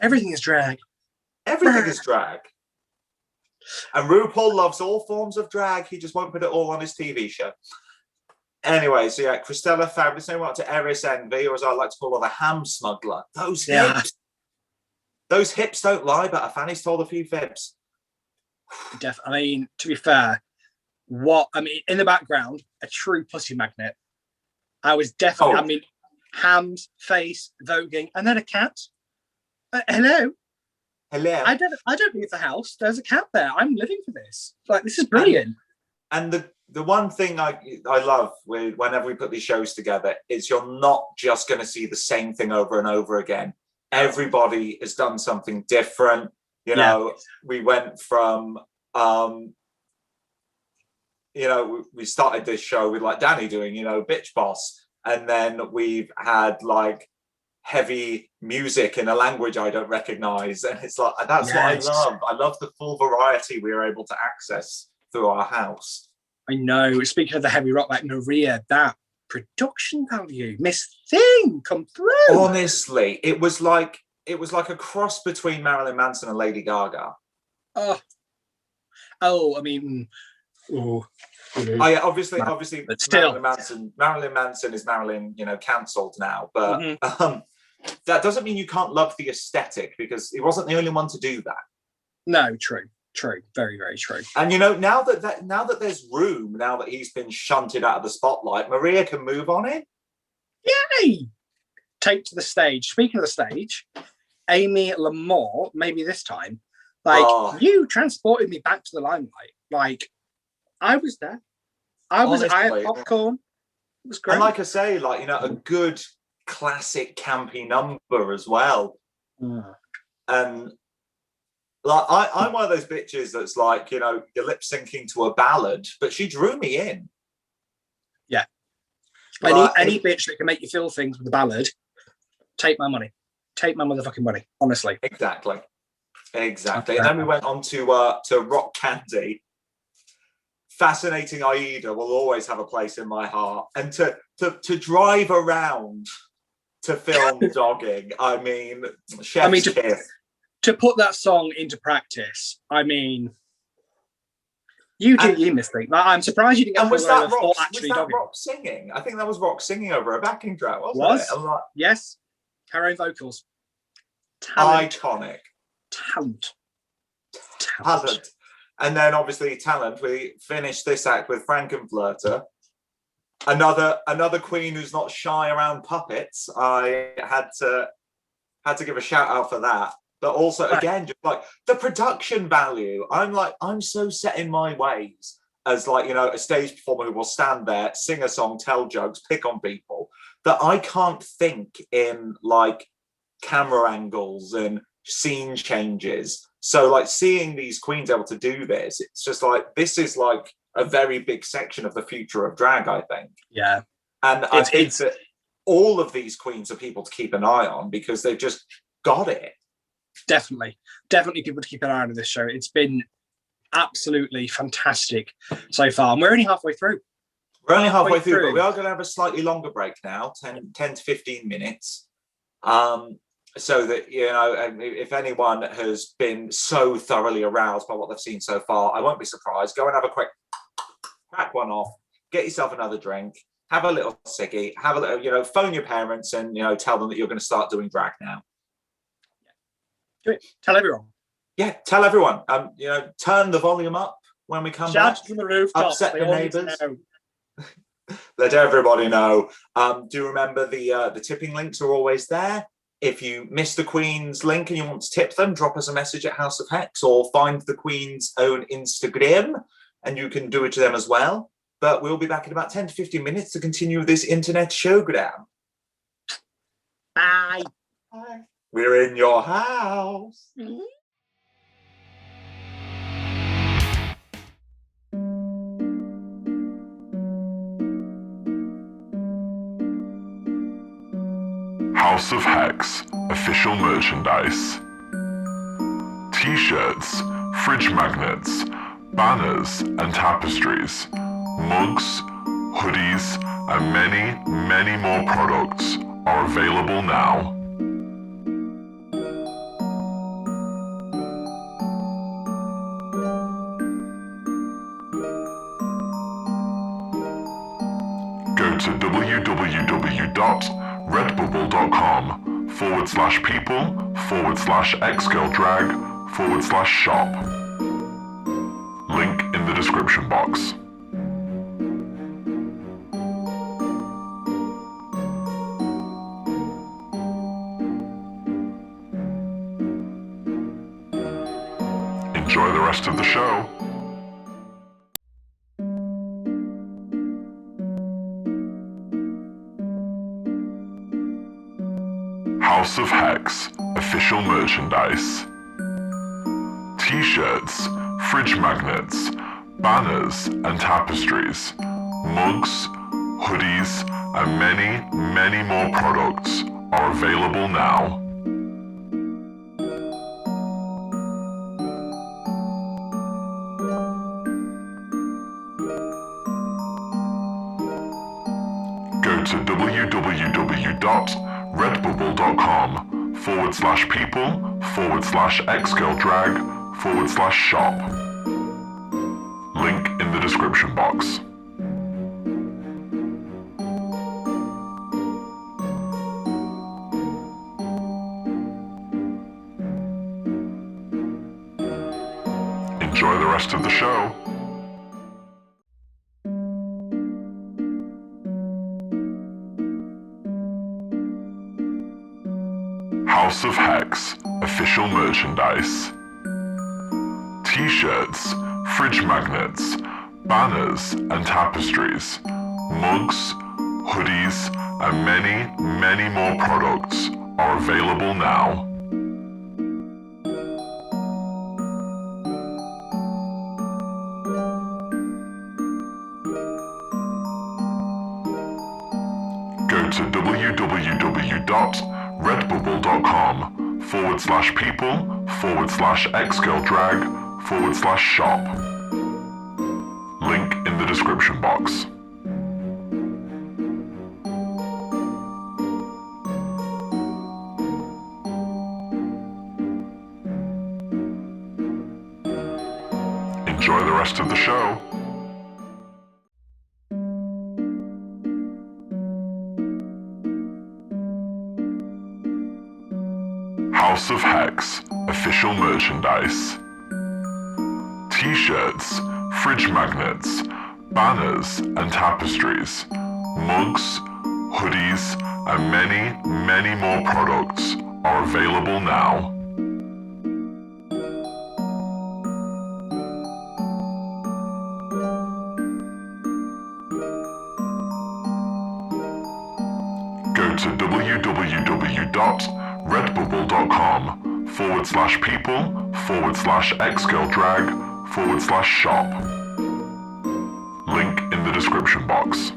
Speaker 1: Everything is drag.
Speaker 2: Everything is drag. And RuPaul loves all forms of drag. He just won't put it all on his TV show. Anyway, so yeah, Crystella fabulous. Same to Eris Envy, or as I like to call her, the ham smuggler. Those hips. Those hips don't lie, but Fanny's told a few fibs.
Speaker 1: I mean, to be fair, in the background, a true pussy magnet. I was definitely, I mean, hams, face, voguing, and then a cat. Hello. I don't think it's a house. There's a cat there. I'm living for this. Like, this is brilliant.
Speaker 2: And the one thing I love whenever we put these shows together is you're not just going to see the same thing over and over again. Everybody has done something different. You know, we went from, we started this show with like Dani doing, Bitch Boss. And then we've had like heavy music in a language I don't recognize. And it's like, that's what I love. I love the full variety we were able to access through our house.
Speaker 1: I know. Speaking of the heavy rock, like Maria, that production value, Miss Thing, come through.
Speaker 2: Honestly, it was like a cross between Marilyn Manson and Lady Gaga.
Speaker 1: I mean,
Speaker 2: obviously,
Speaker 1: but still,
Speaker 2: Marilyn Manson is Marilyn, cancelled now. But that doesn't mean you can't love the aesthetic, because he wasn't the only one to do that.
Speaker 1: No, true, very, very true.
Speaker 2: And now that there's room, now that he's been shunted out of the spotlight, Maria can move on it.
Speaker 1: Yay! Take to the stage. Speaking of the stage, Amy Lamore, maybe this time, you transported me back to the limelight. Like, I was there. I had popcorn. It was great.
Speaker 2: And like I say, a good classic campy number as well. And like, I'm one of those bitches that's like, you're lip syncing to a ballad, but she drew me in.
Speaker 1: Yeah. Any bitch that can make you feel things with a ballad, take my money. Take my motherfucking money, honestly.
Speaker 2: Exactly. And then we went on to Rock Candy. Fascinating Aida will always have a place in my heart. And to drive around to film dogging, I mean, chef's kiss.
Speaker 1: To put that song into practice, I mean, you Miss Thing. I'm surprised you didn't get.
Speaker 2: And was that Rock singing? I think that was Rock singing over a backing track, wasn't it?
Speaker 1: Yes. Her own vocals.
Speaker 2: Iconic.
Speaker 1: Talent.
Speaker 2: And then obviously talent. We finished this act with N Flirter. Another queen who's not shy around puppets. I had to give a shout out for that. But also, again, just like the production value. I'm so set in my ways as a stage performer who will stand there, sing a song, tell jokes, pick on people, that I can't think in like camera angles and scene changes. So like seeing these queens able to do this, it's just like, this is like a very big section of the future of drag, I think.
Speaker 1: Yeah.
Speaker 2: And I think that all of these queens are people to keep an eye on because they've just got it. Definitely
Speaker 1: people to keep an eye on this show. It's been absolutely fantastic so far. And we're only halfway through.
Speaker 2: We're only halfway through, but we are going to have a slightly longer break now, 10 to 15 minutes. So that, if anyone has been so thoroughly aroused by what they've seen so far, I won't be surprised. Go and have a quick crack one off, get yourself another drink, have a little ciggy, have a little, phone your parents and, tell them that you're going to start doing drag now.
Speaker 1: Do it. Tell everyone.
Speaker 2: Yeah, tell everyone. Turn the volume up when we come back.
Speaker 1: Shout from the rooftops.
Speaker 2: Upset the neighbours. Let everybody know. Do you remember the tipping links are always there? If you missed the Queen's link and you want to tip them, drop us a message at House of Hex or find the Queen's own Instagram and you can do it to them as well. But we'll be back in about 10 to 15 minutes to continue this internet showgram.
Speaker 1: Bye.
Speaker 2: Bye. We're in your house.
Speaker 6: House of Hex official merchandise. T-shirts, fridge magnets, banners and tapestries, mugs, hoodies and many, many more products are available now. Go to www.redbubble.com/people/xgirldrag/shop. Link in the description box. Enjoy the rest of the show. House of Hex official merchandise. T-shirts, fridge magnets, banners and tapestries, mugs, hoodies and many, many more products are available now. Go to www.redbubble.com/people/xgirldrag/shop. Link in the description box. Enjoy the rest of the show. House of Hex official merchandise. T-shirts, fridge magnets, banners and tapestries, mugs, hoodies and many, many more products are available now. Go to www.redbubble.com/people/xgirldrag/shop. Link in the description box. Enjoy the rest of the show. House of Hex official merchandise. T-shirts, fridge magnets, banners and tapestries, mugs, hoodies and many, many more products are available now. Go to www.redbubble.com/people/xgirldrag/shop. Link in the description box.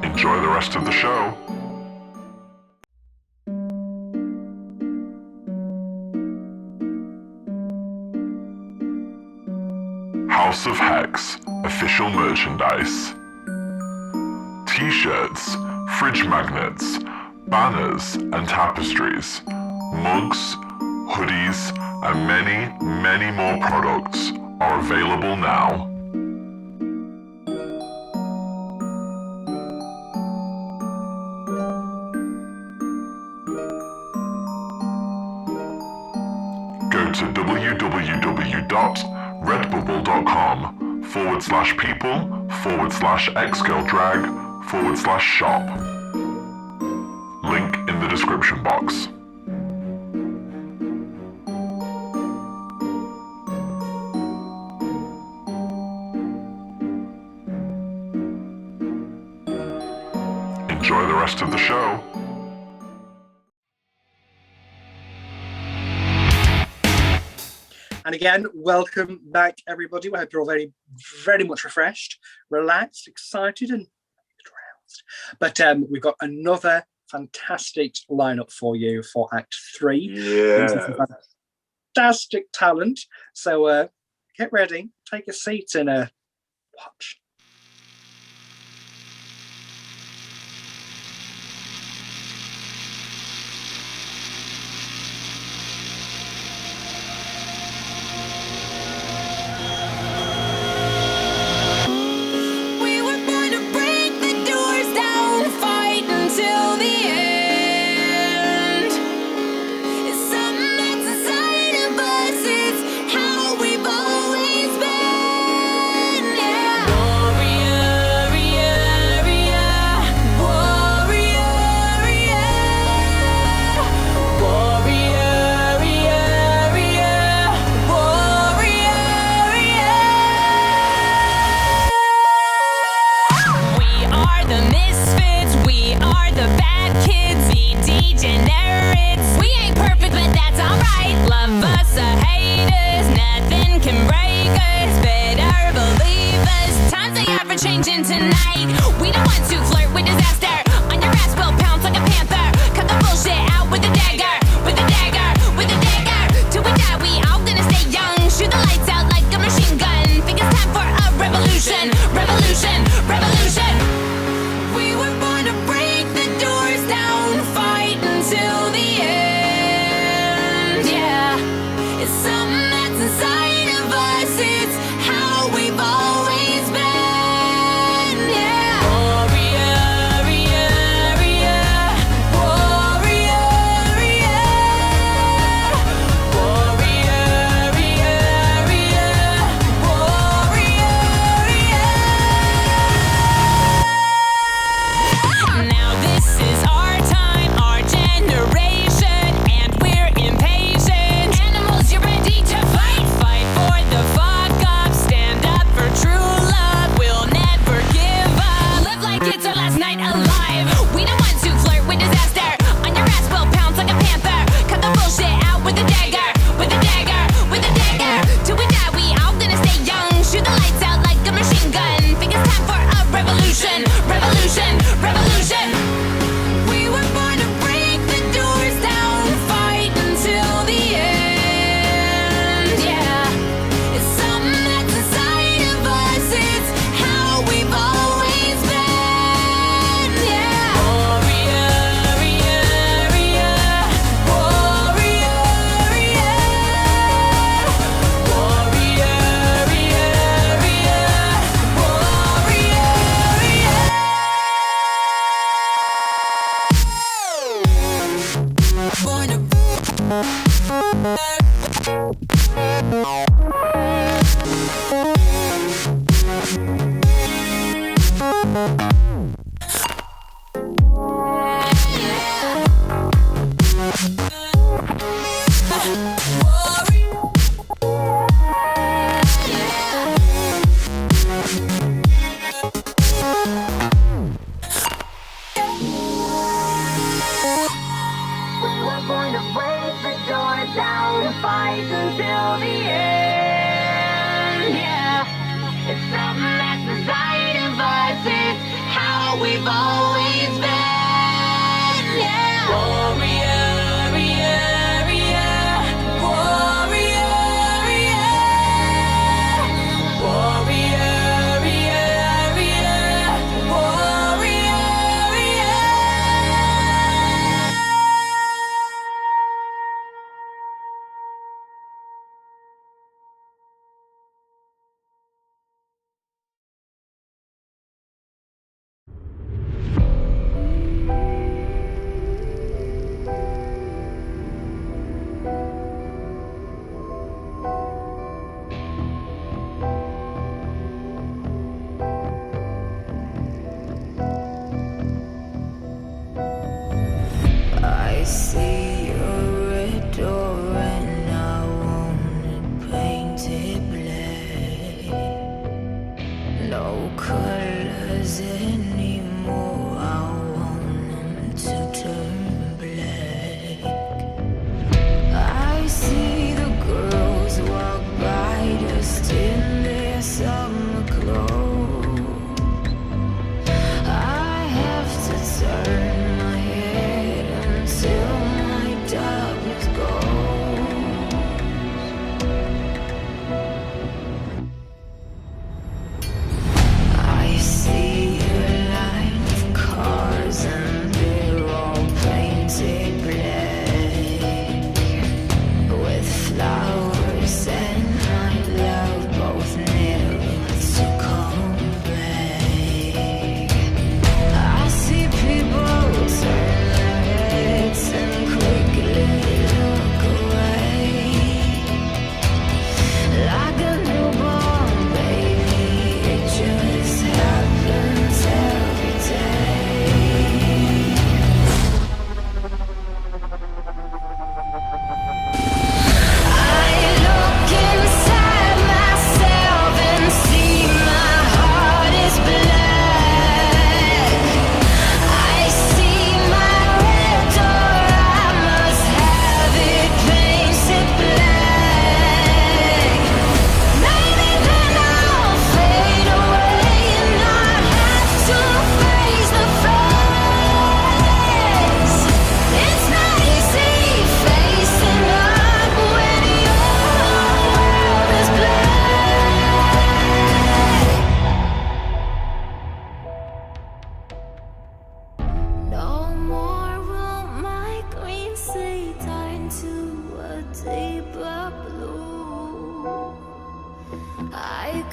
Speaker 6: Enjoy the rest of the show. House of Hex official merchandise. T-shirts, fridge magnets, banners and tapestries, mugs, hoodies and many, many more products are available now. Go to www.redbubble.com/people/xgirldrag/shop. Link in the description box. Enjoy the rest of the show.
Speaker 1: And again, welcome back, everybody. We hope you're all very much refreshed, relaxed, excited, and aroused. But we've got another fantastic lineup for you for Act 3.
Speaker 2: Yeah.
Speaker 1: Fantastic talent. So get ready, take a seat, and watch.
Speaker 3: Changing tonight. We don't want to flirt with disaster. On your ass, we'll pounce like a panther. Cut the bullshit out with a dagger, with a dagger, with a dagger. Till we die, we all gonna stay young. Shoot the lights out like a machine gun. Think it's time for a revolution, revolution, revolution. We were born to break the doors down, fight until the end. Yeah, it's something that's inside of us. It's how we've always been.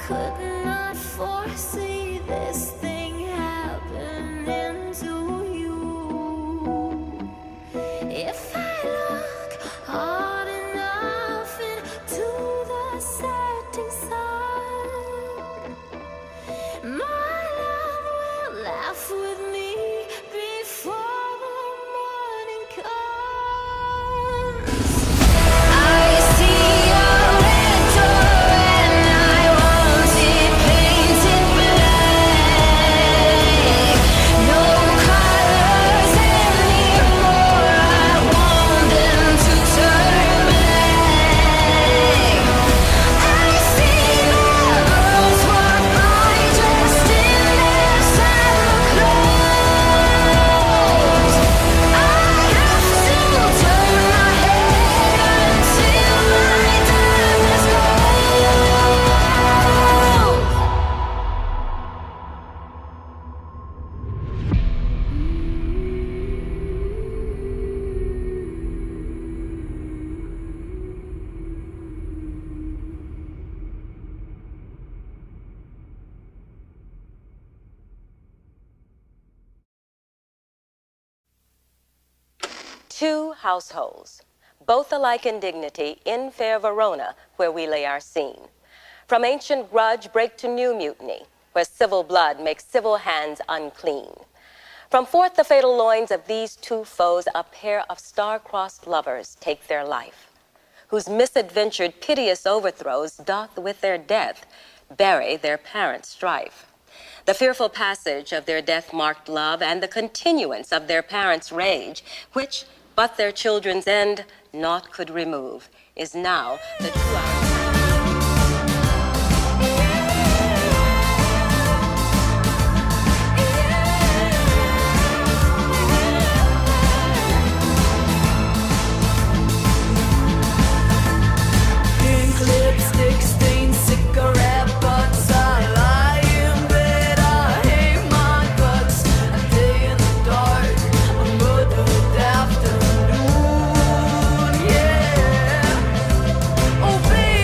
Speaker 3: could not foresee this thing happening to you. If I look hard enough into the setting sun, my love will laugh with me before the morning comes. I see a red door and I want it painted black. No colors anymore, I want them to turn black. I see the girls walk by dressed in their summer clothes. I have to turn my head until my darkness
Speaker 12: Two households, both alike in dignity, in fair Verona, where we lay our scene. From ancient grudge break to new mutiny, where civil blood makes civil hands unclean. From forth the fatal loins of these two foes, a pair of star-crossed lovers take their life, whose misadventured piteous overthrows doth with their death bury their parents' strife. The fearful passage of their death-marked love and the continuance of their parents' rage, which but their children's end naught could remove, is now the 2 hours.
Speaker 11: Pink lipstick stains, cigarette butts. I lie in bed, I hate my guts. A day in the dark, a murdered afternoon, yeah. Oh baby,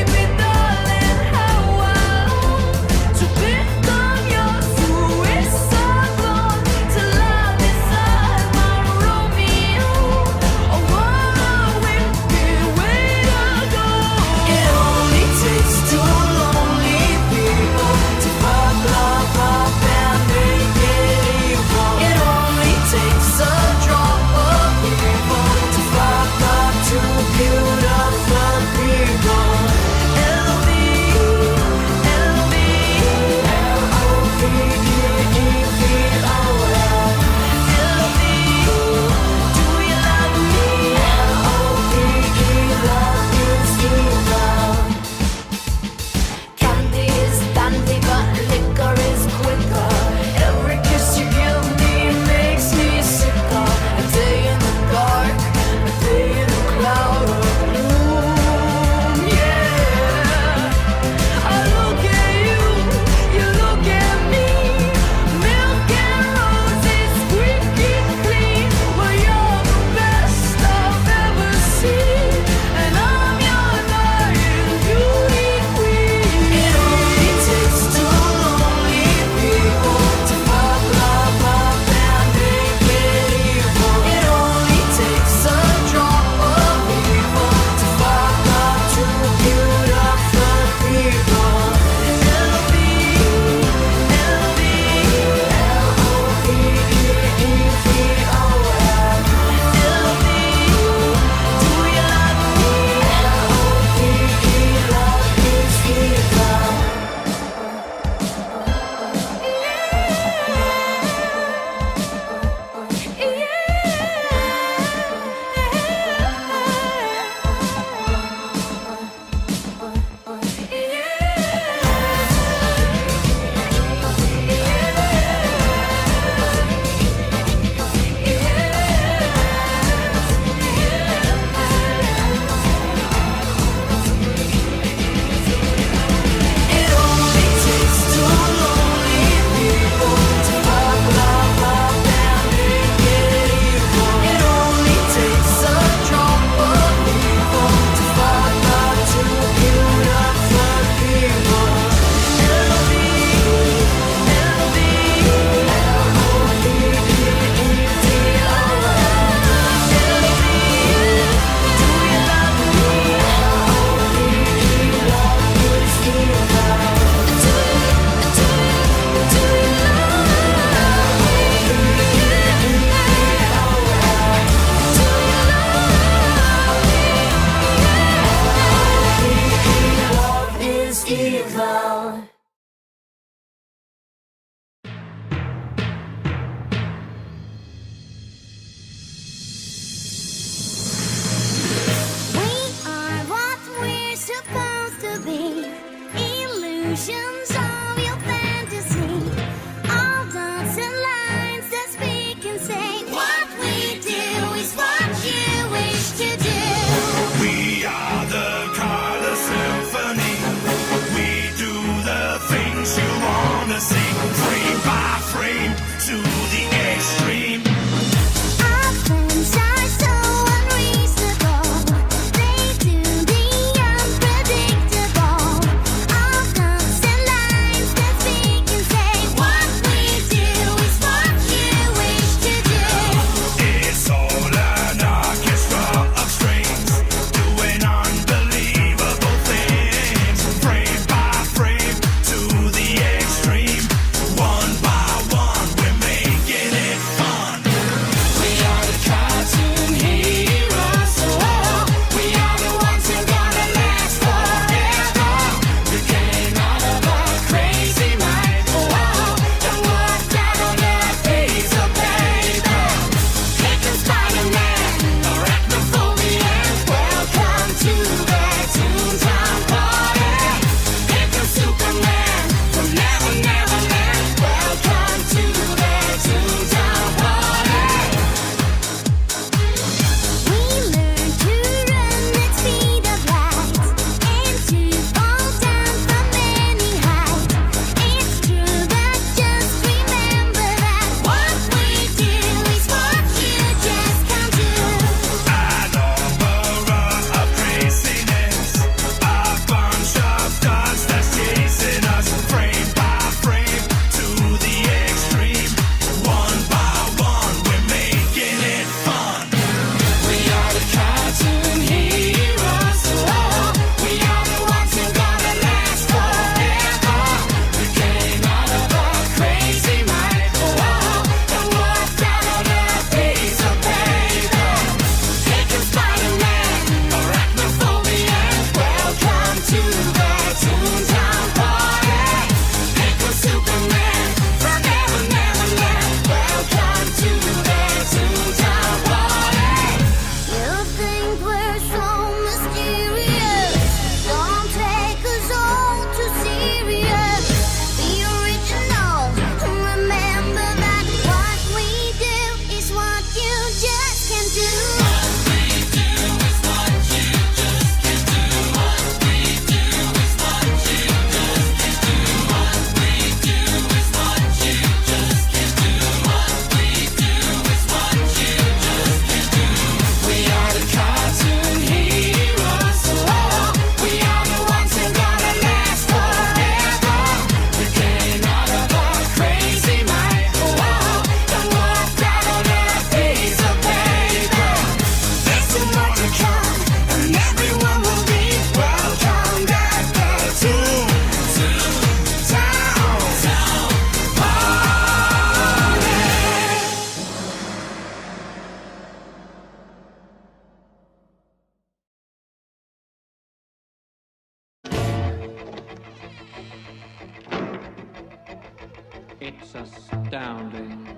Speaker 13: It's astounding.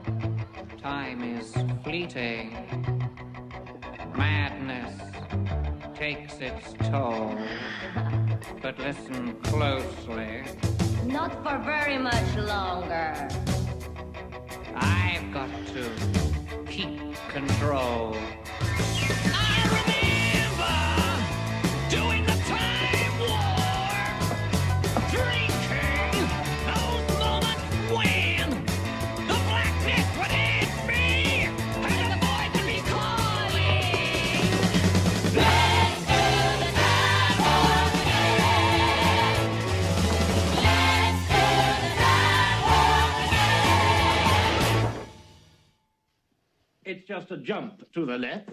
Speaker 13: Time is fleeting. Madness takes its toll. But listen closely.
Speaker 14: Not for very much longer.
Speaker 13: I've got to keep control.
Speaker 8: I remember doing the time warp, drinking those moments when the black pit would hit me and the void would be calling. Let's do the time warp again. Let's do the time warp again.
Speaker 13: It's just a jump to the left.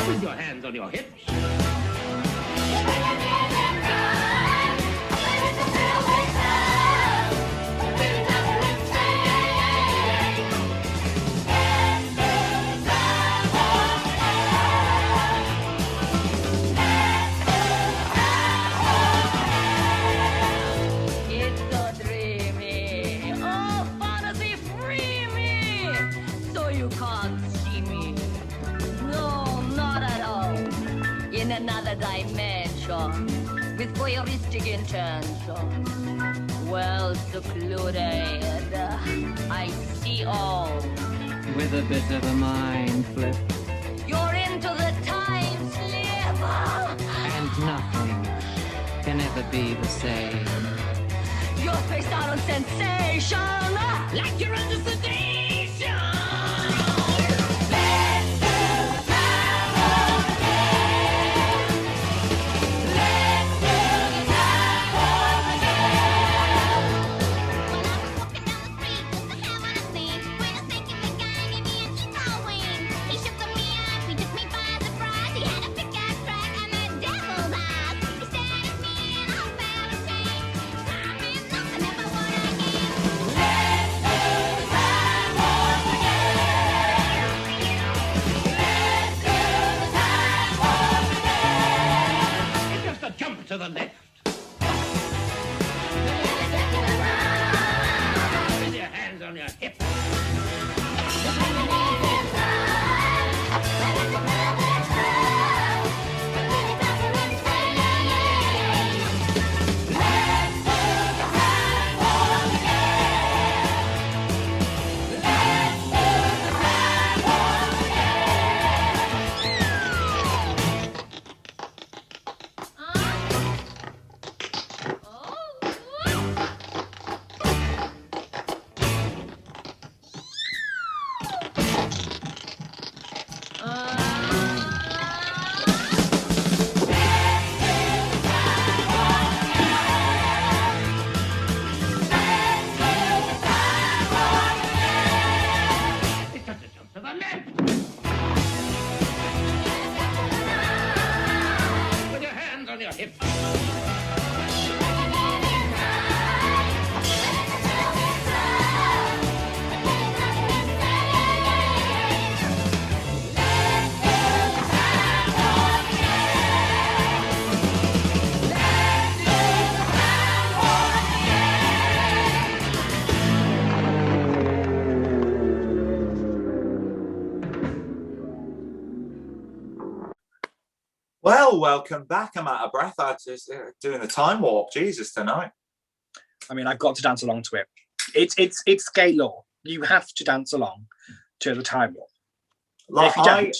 Speaker 13: With your hands on your hips.
Speaker 14: It's so dreamy. Oh, fantasy free me. So you can't see me. No, not at all. In another dimension. With voyeuristic intention. Well secluded. I see all.
Speaker 13: With a bit of a mind flip.
Speaker 14: You're into the time slip.
Speaker 13: And nothing can ever be the same.
Speaker 14: You're faced out on sensation.
Speaker 8: Like you're under sedation.
Speaker 13: It's just a jump to the left. With your hands on your hips. It's just a jump to the left. With your hands on your hips.
Speaker 2: Well, welcome back. I'm out of breath. I just doing the time warp. Jesus, tonight.
Speaker 1: I mean, I've got to dance along to it. It's gay law. You have to dance along to the time warp.
Speaker 2: Like
Speaker 1: If you don't,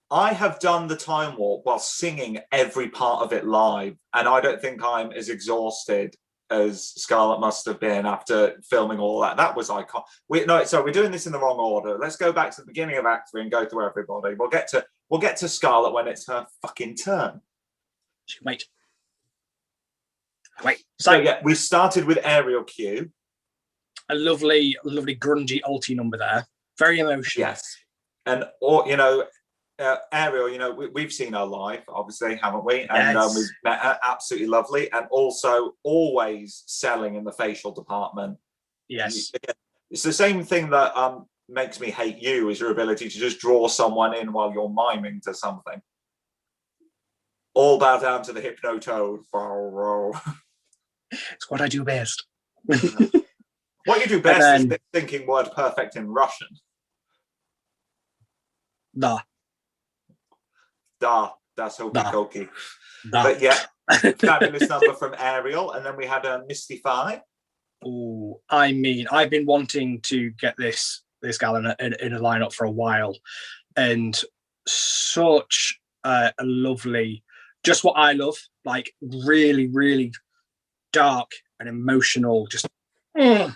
Speaker 2: I have done the time warp while singing every part of it live, and I don't think I'm as exhausted as Scarlett must have been after filming all that. That was iconic. We're doing this in the wrong order. Let's go back to the beginning of Act 3 and go through everybody. We'll get to Scarlett when it's her fucking turn.
Speaker 1: Wait.
Speaker 2: So yeah, we started with Ariel Q.
Speaker 1: A lovely grungy alty number there. Very emotional.
Speaker 2: Yes, and Ariel, we've seen her live, obviously, haven't we? And
Speaker 1: Yes.
Speaker 2: we've met her, absolutely lovely, and also always selling in the facial department.
Speaker 1: Yes.
Speaker 2: It's the same thing that makes me hate you, is your ability to just draw someone in while you're miming to something. all bow down to the Hypnotoad.
Speaker 1: It's what I do best.
Speaker 2: What you do best is thinking word perfect in Russian.
Speaker 1: Da.
Speaker 2: Da. That's hokey cokey.
Speaker 1: Da.
Speaker 2: But yeah, fabulous number from Ariel. And then we had a Misty Fye.
Speaker 1: Oh, I mean, I've been wanting to get this gal in a lineup for a while, and such a lovely, just what I love, like really, really dark and emotional. Just and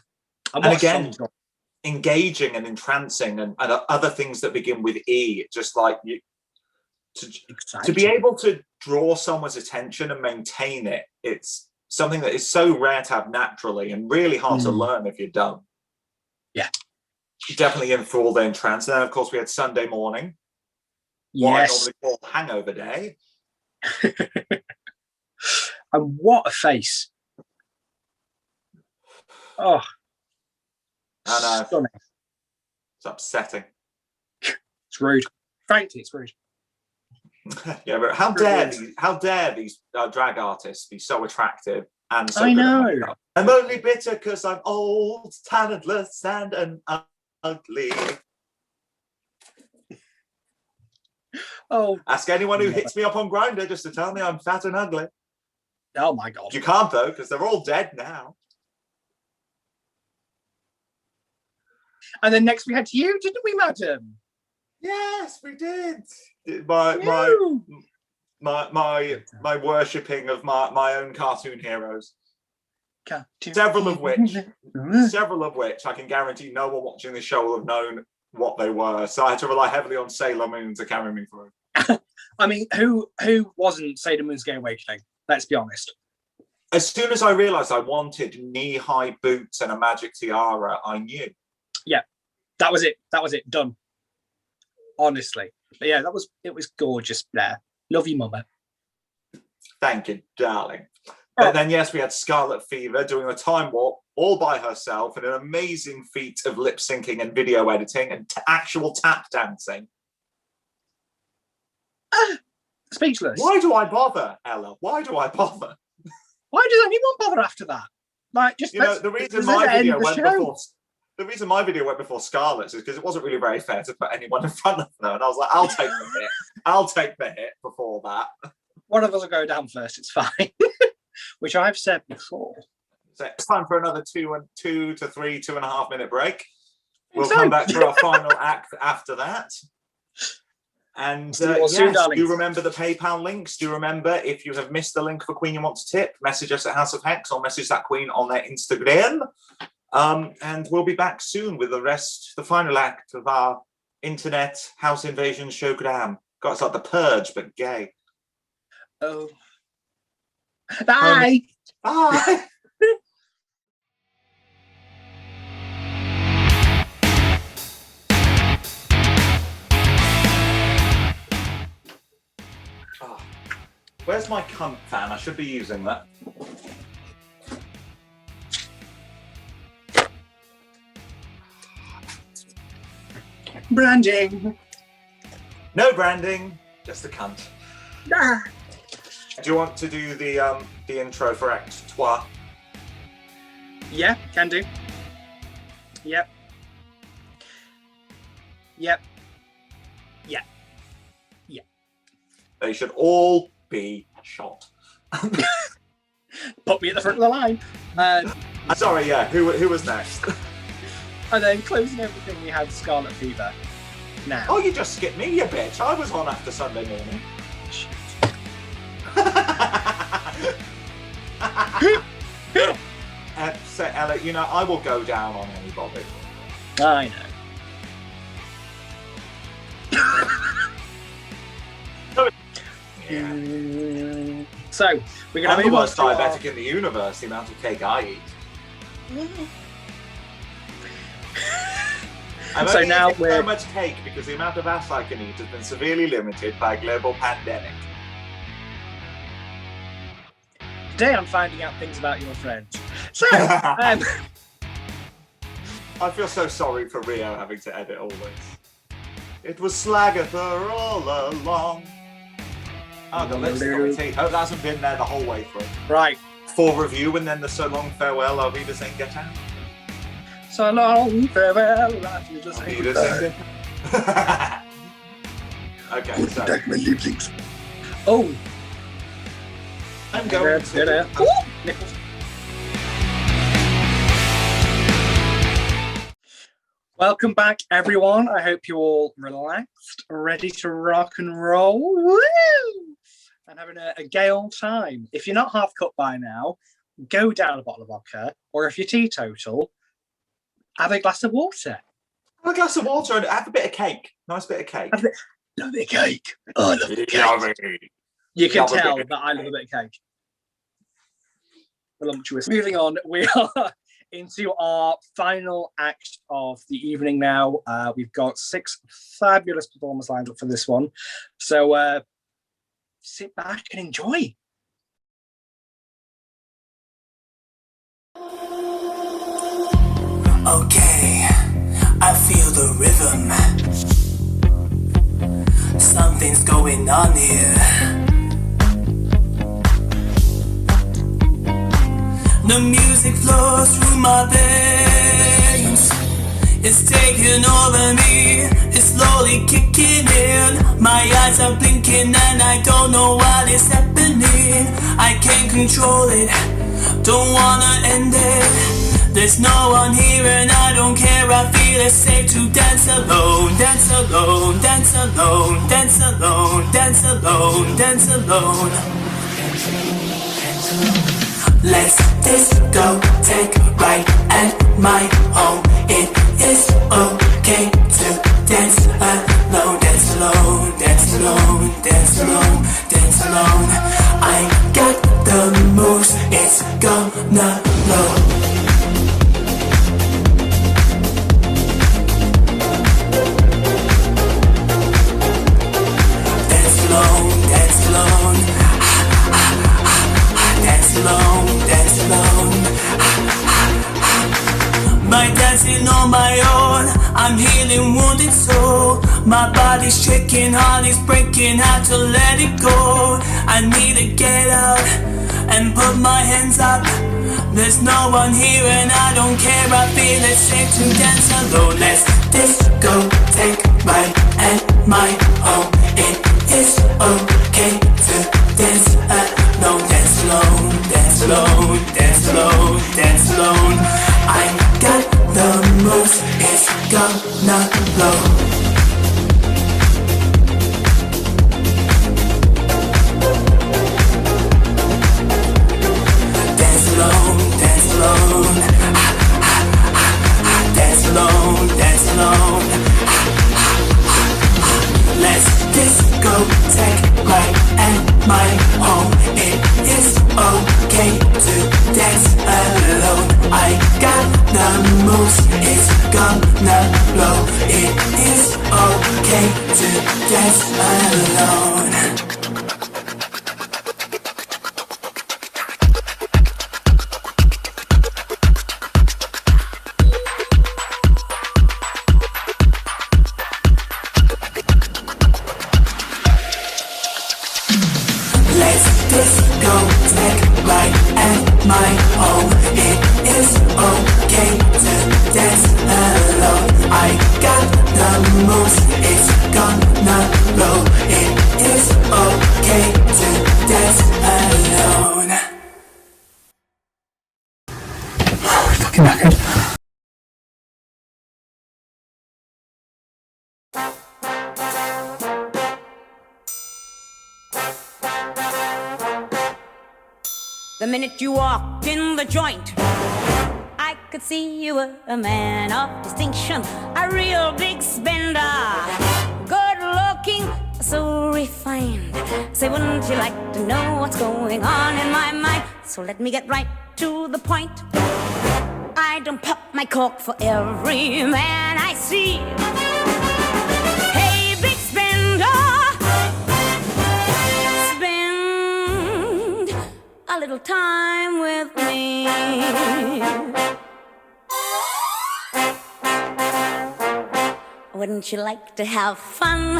Speaker 2: again, engaging and entrancing, and other things that begin with E. Just like you, to be able to draw someone's attention and maintain it. It's something that is so rare to have naturally and really hard to learn if you don't.
Speaker 1: Yeah.
Speaker 2: Definitely in for all the entrance. And then, of course, we had Sunday morning.
Speaker 1: Yes.
Speaker 2: What I normally call hangover day.
Speaker 1: And what a face. Oh.
Speaker 2: I know.
Speaker 1: Stunning.
Speaker 2: It's upsetting.
Speaker 1: It's rude. Frankly, it's rude.
Speaker 2: Yeah, but how dare these drag artists be so attractive and so
Speaker 1: I
Speaker 2: good at
Speaker 1: know.
Speaker 2: makeup? I'm only bitter because I'm old, talentless, and ugly.
Speaker 1: Oh,
Speaker 2: ask anyone who hits me up on Grindr just to tell me I'm fat and ugly.
Speaker 1: Oh my God.
Speaker 2: You can't though, because they're all dead now.
Speaker 1: And then next we had you, didn't we, madam?
Speaker 2: Yes, we did. My worshipping of my own cartoon heroes. Several of which I can guarantee no one watching this show will have known what they were. So I had to rely heavily on Sailor Moon to carry me through.
Speaker 1: I mean, who wasn't Sailor Moon's Gay Awakening? Let's be honest.
Speaker 2: As soon as I realised I wanted knee-high boots and a magic tiara, I knew.
Speaker 1: Yeah, that was it. That was it. Done. Honestly. But yeah, it was gorgeous there. Love you, mama.
Speaker 2: Thank you, darling. And then, yes, we had Scarlett Fever doing a time warp all by herself and an amazing feat of lip syncing and video editing and actual tap dancing.
Speaker 1: Speechless.
Speaker 2: Why do I bother, Ella? Why do I bother?
Speaker 1: Why does anyone bother after that? Like, just
Speaker 2: the reason my video went before Scarlett's is because it wasn't really very fair to put anyone in front of her, and I was like, I'll take the hit. I'll take the hit before that.
Speaker 1: One of us will go down first. It's fine. Which I've said before.
Speaker 2: So it's time for another 2.5 minute break. We'll come back for our final act after that. And yes, do remember the PayPal links. Do remember, if you have missed the link for Queen you want to tip, message us at House of Hex or message that Queen on their Instagram. And we'll be back soon with the final act of our internet house invasion showgram. God, it's like The Purge, but gay.
Speaker 1: Oh. Bye.
Speaker 2: Bye. Where's my cunt fan? I should be using that.
Speaker 1: Branding.
Speaker 2: No branding, just a cunt.
Speaker 1: Ah.
Speaker 2: Do you want to do the intro for Act 3?
Speaker 1: Yeah, can do. Yep. Yep. Yeah. Yeah.
Speaker 2: They should all be shot.
Speaker 1: Put me at the front of the line.
Speaker 2: Sorry, yeah. Who was next?
Speaker 1: And then closing everything, we had Scarlett Fever. Now.
Speaker 2: Oh, you just skipped me, you bitch. I was on after Sunday morning. So, Ella, I will go down on anybody.
Speaker 1: I know.
Speaker 2: Yeah.
Speaker 1: So, we're going to
Speaker 2: I'm the
Speaker 1: move
Speaker 2: worst
Speaker 1: on.
Speaker 2: diabetic in the universe, the amount of cake I eat. I'm
Speaker 1: So
Speaker 2: only
Speaker 1: now
Speaker 2: eating
Speaker 1: we're
Speaker 2: so much cake because the amount of ass I can eat has been severely limited by a global pandemic.
Speaker 1: Today I'm finding out things about your friends. So,
Speaker 2: I feel so sorry for Rio having to edit all this. It was Slagather all along. Oh, the lipstick on my teeth. Hope that hasn't been there the whole way through.
Speaker 1: Right.
Speaker 2: For review, and then the so long farewell, Auf Wiedersehen, get out.
Speaker 1: So long, farewell, Auf Wiedersehen.
Speaker 2: Okay, so.
Speaker 1: Oh.
Speaker 2: I'm going to...
Speaker 1: Nichols. Welcome back, everyone. I hope you're all relaxed, ready to rock and roll. Woo! And having a gay old time. If you're not half cut by now, go down a bottle of vodka, or if you're teetotal, have a glass of water.
Speaker 2: Have a glass of water and have a bit of cake. Nice bit of cake.
Speaker 1: Love a bit of cake. Oh, I love a bit of cake. You can tell that I love a bit of cake. Voluptuous. Moving on, we are into our final act of the evening now. We've got 6 fabulous performers lined up for this one. So sit back and enjoy.
Speaker 11: Okay, I feel the rhythm. Something's going on here. The music flows through my veins. It's taking over me. It's slowly kicking in. My eyes are blinking and I don't know what is happening. I can't control it. Don't wanna end it. There's no one here and I don't care. I feel it's safe to dance alone. Dance alone, dance alone, dance alone, dance alone, dance alone. Let's disco, take right at my home. It is okay to dance alone. Dance alone, dance alone, dance alone, dance alone. I got the moves, it's gonna blow. Dance alone, dance alone. Dance alone, dance alone. By dancing on my own, I'm healing wounded soul. My body's shaking, heart is breaking, had to let it go. I need to get out and put my hands up. There's no one here and I don't care. I feel it's safe to dance alone. Let's disco, take right at my home. It is okay to dance alone. Dance alone, dance alone, dance alone, dance alone. I got the moves, it's gonna blow. Dance alone, dance alone. Dance alone, dance alone. Let's disco, take right at my home. It is okay to dance alone. I got the moves, it's gonna blow. It is okay to dance alone. Let's disco, take right at my home. It is okay to dance alone. I got the moves, it's gonna blow. It is okay to dance alone.
Speaker 1: Fucking knackered.
Speaker 15: The minute you walked in the joint, I could see you were a man of distinction, a real big spender, good looking, so refined. Say, wouldn't you like to know what's going on in my mind? So let me get right to the point. I don't pop my cork for every man I see. Hey, big spender, a little time with me. Wouldn't you like to have fun?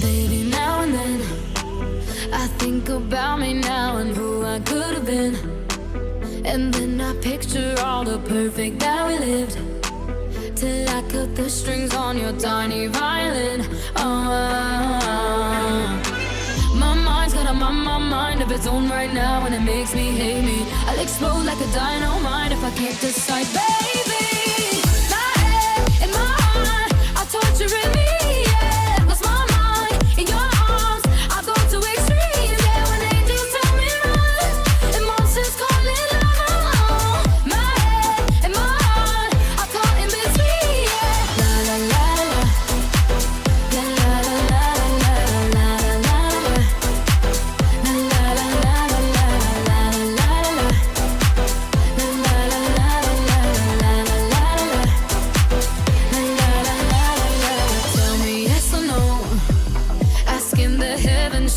Speaker 3: Baby, now and then I think about me now and who I could have been. And then I picture all the perfect that we lived, till I cut the strings on your tiny violin. My mind's got a mind of its own right now, and it makes me hate me. I'll explode like a dynamite if I can't decide, baby. My head and my heart are torturing me. Yeah, lost my mind in your arms. I go to extremes. Yeah, when angels tell me run and monsters call it love. My head and my heart are caught in between. Yeah, la la la la, la la la la la la la la.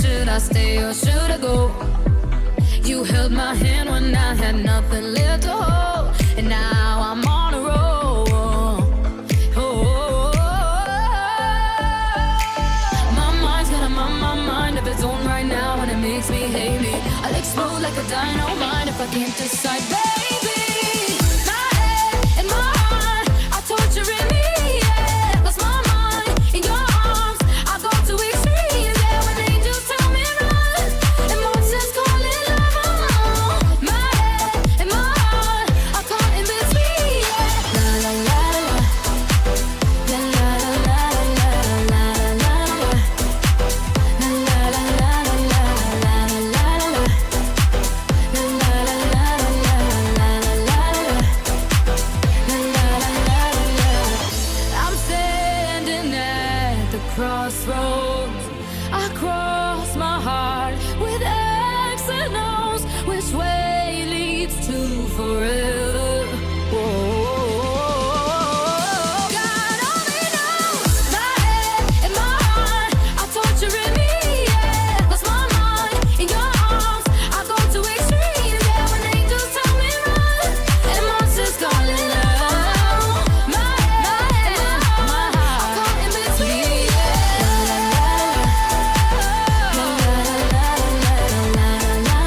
Speaker 3: Should I stay or should I go? You held my hand when I had nothing left to hold, and now I'm on a roll. My mind's got a mind of its own right now, and it makes me hate me. I'll explode like a dynamite if I can't decide, baby. My head and my heart are torturing me. Yeah, lost my mind in your arms. I go to extremes. Yeah, when angels tell me run and monsters call it love. My head and my heart are caught in between. Yeah, la la la la, la la la la la la la. I'm standing at the crossroads. I cross my heart with X and O's. Which way leads to forever? God only knows. My head and my heart are torturing me. Yeah, lost my mind in your arms. I go to extremes. Yeah, when angels tell me run and monsters call it love. My head and my heart are caught in between. Yeah, la la la, la la la la la la.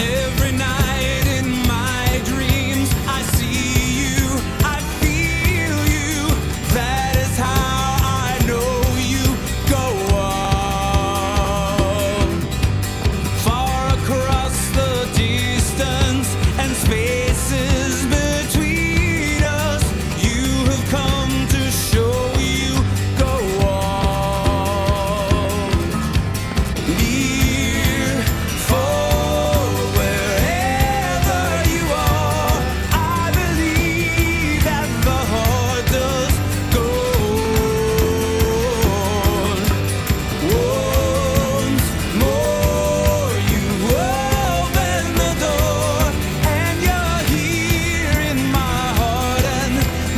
Speaker 8: Every night in my dreams, I see you, I feel you. That is how I know you go on. Far across the distance and spaces between us, you have come to show you go on. Near, far, wherever you are, I believe that the heart does go on. Once more you open the door, and you're here in my heart, and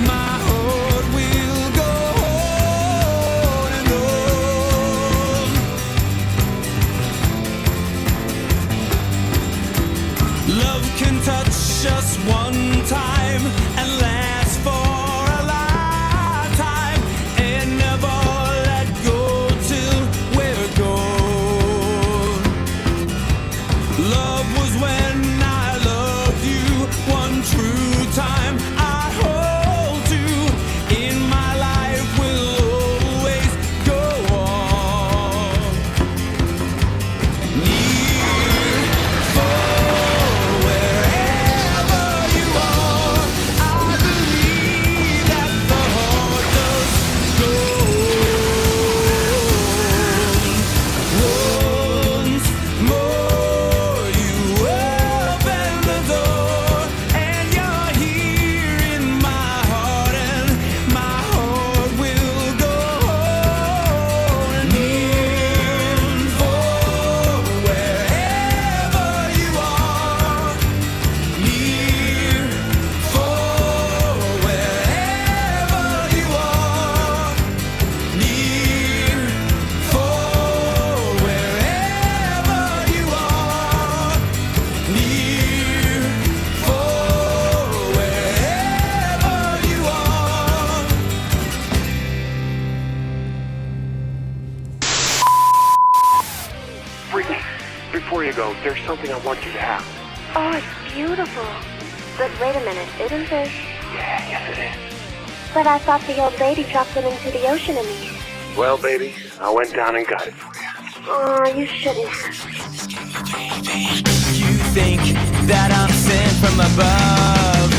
Speaker 8: my heart will go on and on. Love can touch us one time and last for a lifetime, and never let go till we're gone. Love was when I loved you one true time. I hold you in my life, will always go on. Near, far, wherever you are, I
Speaker 16: go, there's something I want you to have.
Speaker 17: Oh, it's beautiful. But wait a minute, isn't this?
Speaker 16: Yeah, yes it is.
Speaker 17: But I thought the old lady dropped them into the ocean in me.
Speaker 16: Well, baby, I went down and got it for you.
Speaker 17: Oh, you shouldn't have.
Speaker 8: You think that I'm sent from above.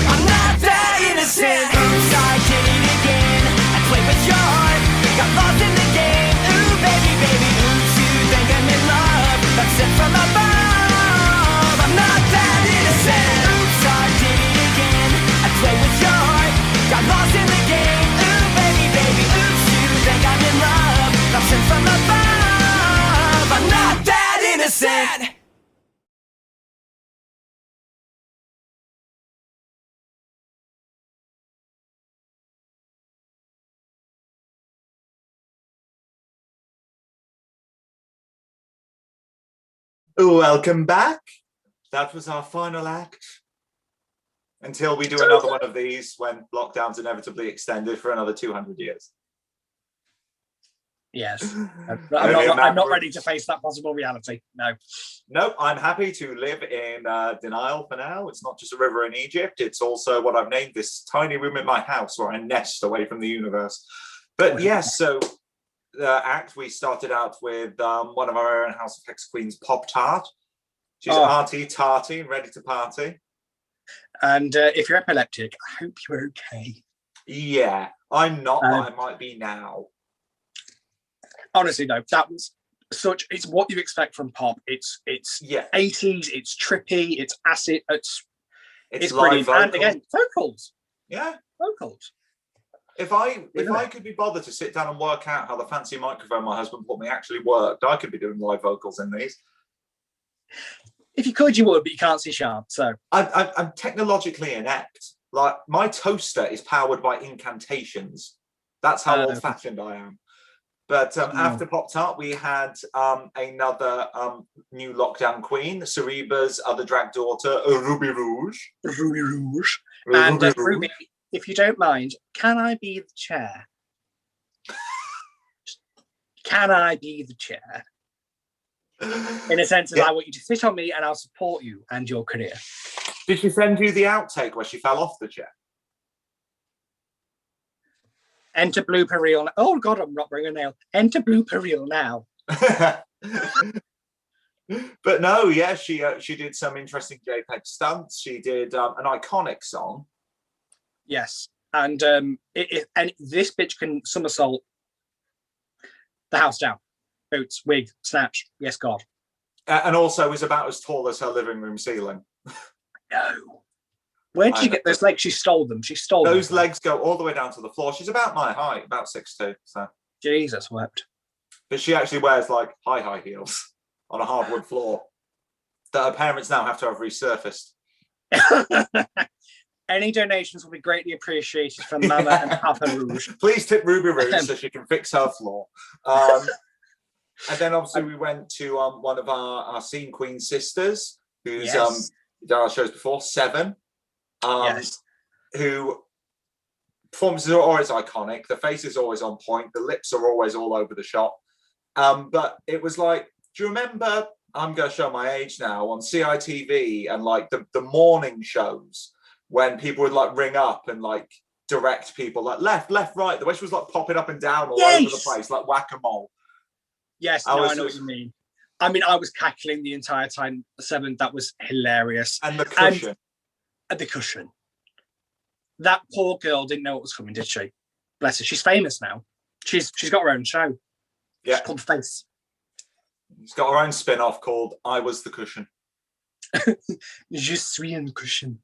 Speaker 8: I'm not that innocent. Oops, I did it again. I played with your heart, got lost in the game. Ooh, baby, baby, oops, you think I'm in love. I'm sent from above. I'm not that innocent. Oops, I did it again. I played with your heart, got lost in the game. Ooh, baby, baby, oops, you think I'm in love. I'm sent from above. I'm not that innocent.
Speaker 2: Welcome back. That was our final act. Until we do another one of these when lockdown's inevitably extended for another 200 years.
Speaker 1: Yes. I'm not ready to face that possible reality. No.
Speaker 2: Nope, I'm happy to live in denial for now. It's not just a river in Egypt. It's also what I've named this tiny room in my house where I nest away from the universe. But yes, so the act, we started out with one of our own House of Hex Queens, Pop Tart. She's arty, tarty, and ready to party.
Speaker 1: And if you're epileptic, I hope you're okay.
Speaker 2: Yeah, I'm not, but I might be now.
Speaker 1: Honestly, no, that was such. It's what you expect from pop. It's 80s. It's trippy. It's acid. It's brilliant.
Speaker 2: Vocal.
Speaker 1: And again, vocals.
Speaker 2: Yeah,
Speaker 1: vocals.
Speaker 2: If I could be bothered to sit down and work out how the fancy microphone my husband bought me actually worked, I could be doing live vocals in these.
Speaker 1: If you could, you would, but you can't see sharp. So
Speaker 2: I'm technologically inept. Like, my toaster is powered by incantations. That's how old-fashioned I am. But after Pop Tart, we had another new lockdown queen, Cereba's other drag daughter, Ruby Rouge.
Speaker 1: Ruby Rouge. And Ruby, if you don't mind, can I be the chair? Can I be the chair? In a sense, I want you to sit on me and I'll support you and your career.
Speaker 2: Did she send you the outtake where she fell off the chair?
Speaker 1: Enter blooper reel. Oh God, I'm not bringing a nail. Enter blooper reel now.
Speaker 2: But no, yeah, she did some interesting JPEG stunts. She did an iconic song.
Speaker 1: Yes, and this bitch can somersault the house down. Boots, wig, snatch. Yes, God.
Speaker 2: And also is about as tall as her living room ceiling.
Speaker 1: No. Where did you get those legs? She stole them. She stole
Speaker 2: those
Speaker 1: them.
Speaker 2: legs go all the way down to the floor. She's about my height, about 6'2". So.
Speaker 1: Jesus wept.
Speaker 2: But she actually wears like high heels on a hardwood floor that her parents now have to have resurfaced.
Speaker 1: Any donations will be greatly appreciated from Mama and Papa Rouge.
Speaker 2: Please tip Ruby Rouge so she can fix her floor. And then obviously we went to one of our scene queen sisters, who's done our shows before, Seven. Who performances are always iconic. The face is always on point. The lips are always all over the shot. But it was like, do you remember, I'm going to show my age now, on CITV and like the morning shows when people would like ring up and like direct people like left, right. The way she was like popping up and down all over the place, like whack-a-mole.
Speaker 1: Yes, I know what you mean. I mean, I was cackling the entire time. Seven, that was hilarious.
Speaker 2: And the cushion.
Speaker 1: And the cushion. That poor girl didn't know what was coming, did she? Bless her. She's famous now. She's got her own show.
Speaker 2: Yeah.
Speaker 1: She's called Face.
Speaker 2: She's got her own spin-off called I Was the Cushion.
Speaker 1: Je suis un cushion.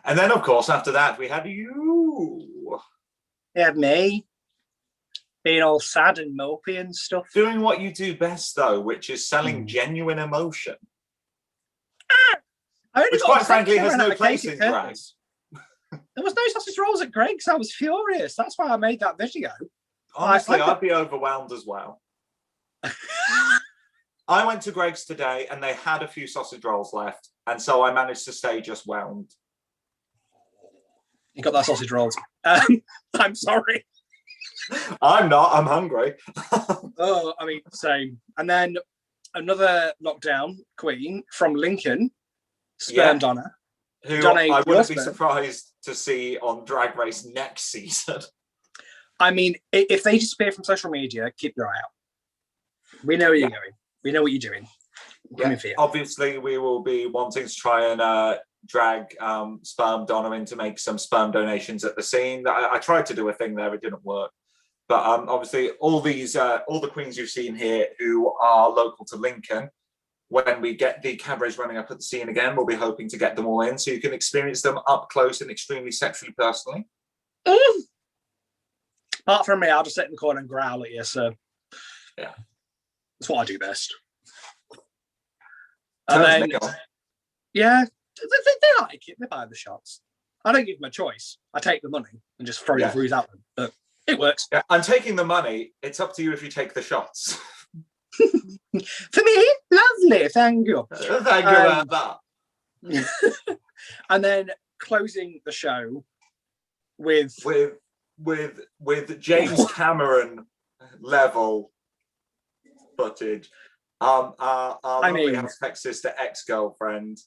Speaker 2: And then, of course, after that, we had you.
Speaker 1: Yeah, me. Being all sad and mopey and stuff.
Speaker 2: Doing what you do best, though, which is selling genuine emotion. Which, quite frankly, has no place in drag.
Speaker 1: There was no sausage rolls at Greg's. I was furious. That's why I made that video.
Speaker 2: Honestly, I'd be overwhelmed as well. I went to Greg's today and they had a few sausage rolls left. And so I managed to stay just whelmed.
Speaker 1: You got that sausage rolls. I'm sorry.
Speaker 2: I'm not. I'm hungry.
Speaker 1: Oh, I mean, same. And then another lockdown queen from Lincoln, Sperm Donna.
Speaker 2: Who
Speaker 1: Donna,
Speaker 2: I
Speaker 1: your
Speaker 2: wouldn't be
Speaker 1: sperm.
Speaker 2: surprised to see on Drag Race next season.
Speaker 1: I mean, if they disappear from social media, keep your eye out. We know where you're going. We know what you're doing.
Speaker 2: Yeah, obviously, we will be wanting to try and drag Sperm Donna in to make some sperm donations at the scene. I tried to do a thing there, it didn't work. But obviously, all the queens you've seen here who are local to Lincoln, when we get the cabarets running up at the scene again, we'll be hoping to get them all in so you can experience them up close and extremely sexually personally.
Speaker 1: Apart from me, I'll just sit in the corner and growl at you. So
Speaker 2: yeah,
Speaker 1: that's what I do best. And then, yeah, they like it. They buy the shots. I don't give them a choice. I take the money and just throw the Rouge at them. But it works.
Speaker 2: Yeah, I'm taking the money. It's up to you if you take the shots.
Speaker 1: For me, lovely. Thank you.
Speaker 2: Thank you about
Speaker 1: that. And then closing the show with
Speaker 2: James Cameron level footage. Our lovely House Tech sister ex-girlfriend.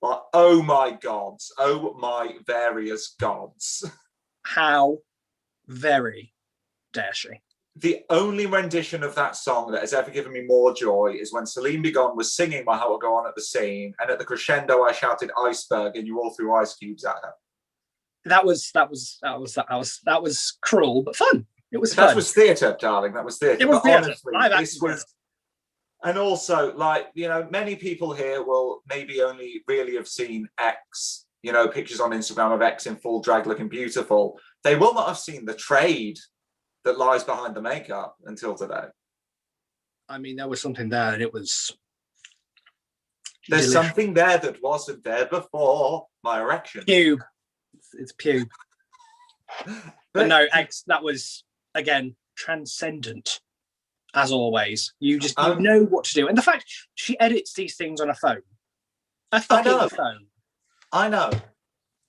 Speaker 2: But oh my gods, oh my various gods.
Speaker 1: How very dare she?
Speaker 2: The only rendition of that song that has ever given me more joy is when Celine Dion was singing My Heart Will Go On at the scene, and at the crescendo I shouted iceberg and you all threw ice cubes at her.
Speaker 1: That was cruel but fun. It was fun.
Speaker 2: That was theatre, darling. That was theatre.
Speaker 1: It was theatre.
Speaker 2: This was. And also, like, you know, many people here will maybe only really have seen X, you know, pictures on Instagram of X in full drag looking beautiful. They will not have seen the trade that lies behind the makeup until today.
Speaker 1: I mean, there was something there and it was...
Speaker 2: There's something there that wasn't there before. My erection.
Speaker 1: Pube. It's pube. But no, X, that was, again, transcendent. As always, you know what to do. And the fact she edits these things on a phone. A fucking phone.
Speaker 2: I know.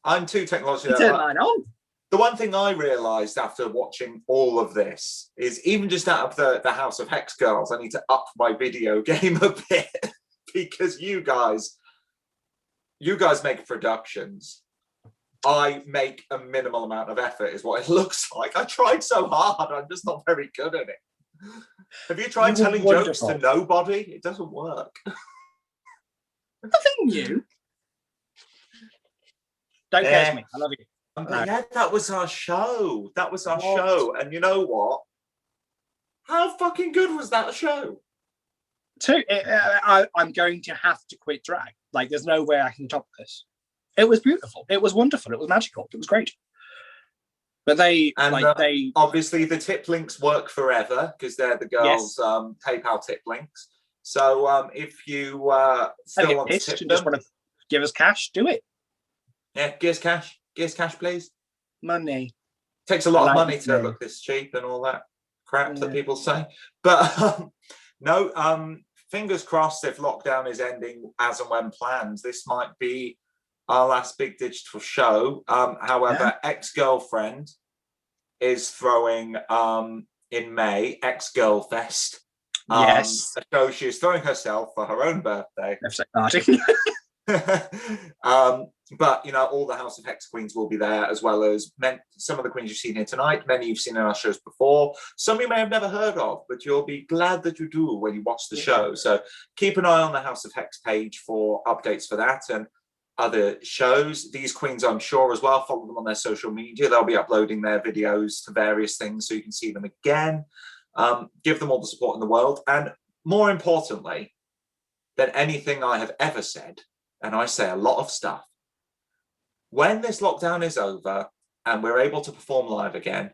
Speaker 2: I'm too technological.
Speaker 1: Turn mine on.
Speaker 2: The one thing I realised after watching all of this is even just out of the House of Hex girls, I need to up my video game a bit because you guys make productions. I make a minimal amount of effort is what it looks like. I tried so hard. I'm just not very good at it. Have you tried telling jokes to nobody? It doesn't work.
Speaker 1: Nothing new. Don't curse me. I love you.
Speaker 2: Yeah, that was our show. That was our show. And you know what? How fucking good was that show?
Speaker 1: I'm going to have to quit drag. Like, there's no way I can top this. It was beautiful. It was wonderful. It was magical. It was great. But they
Speaker 2: obviously the tip links work forever because they're the girls' PayPal tip links. So if you still want to tip them,
Speaker 1: just want to give us cash, do it.
Speaker 2: Yeah, give us cash. Give us cash, please.
Speaker 1: Money.
Speaker 2: Takes a lot of money to look this cheap and all that crap that people say. But no, fingers crossed if lockdown is ending as and when planned. This might be our last big digital show. However, Ex-Girlfriend is throwing in May, Ex-Girl Fest.
Speaker 1: Yes.
Speaker 2: A show she's throwing herself for her own birthday. But, you know, all the House of Hex queens will be there, as well as some of the queens you've seen here tonight, many you've seen in our shows before. Some you may have never heard of, but you'll be glad that you do when you watch the show. So keep an eye on the House of Hex page for updates for that and other shows. These queens, I'm sure, as well, follow them on their social media. They'll be uploading their videos to various things so you can see them again. Give them all the support in the world. And more importantly than anything I have ever said, and I say a lot of stuff, when this lockdown is over and we're able to perform live again,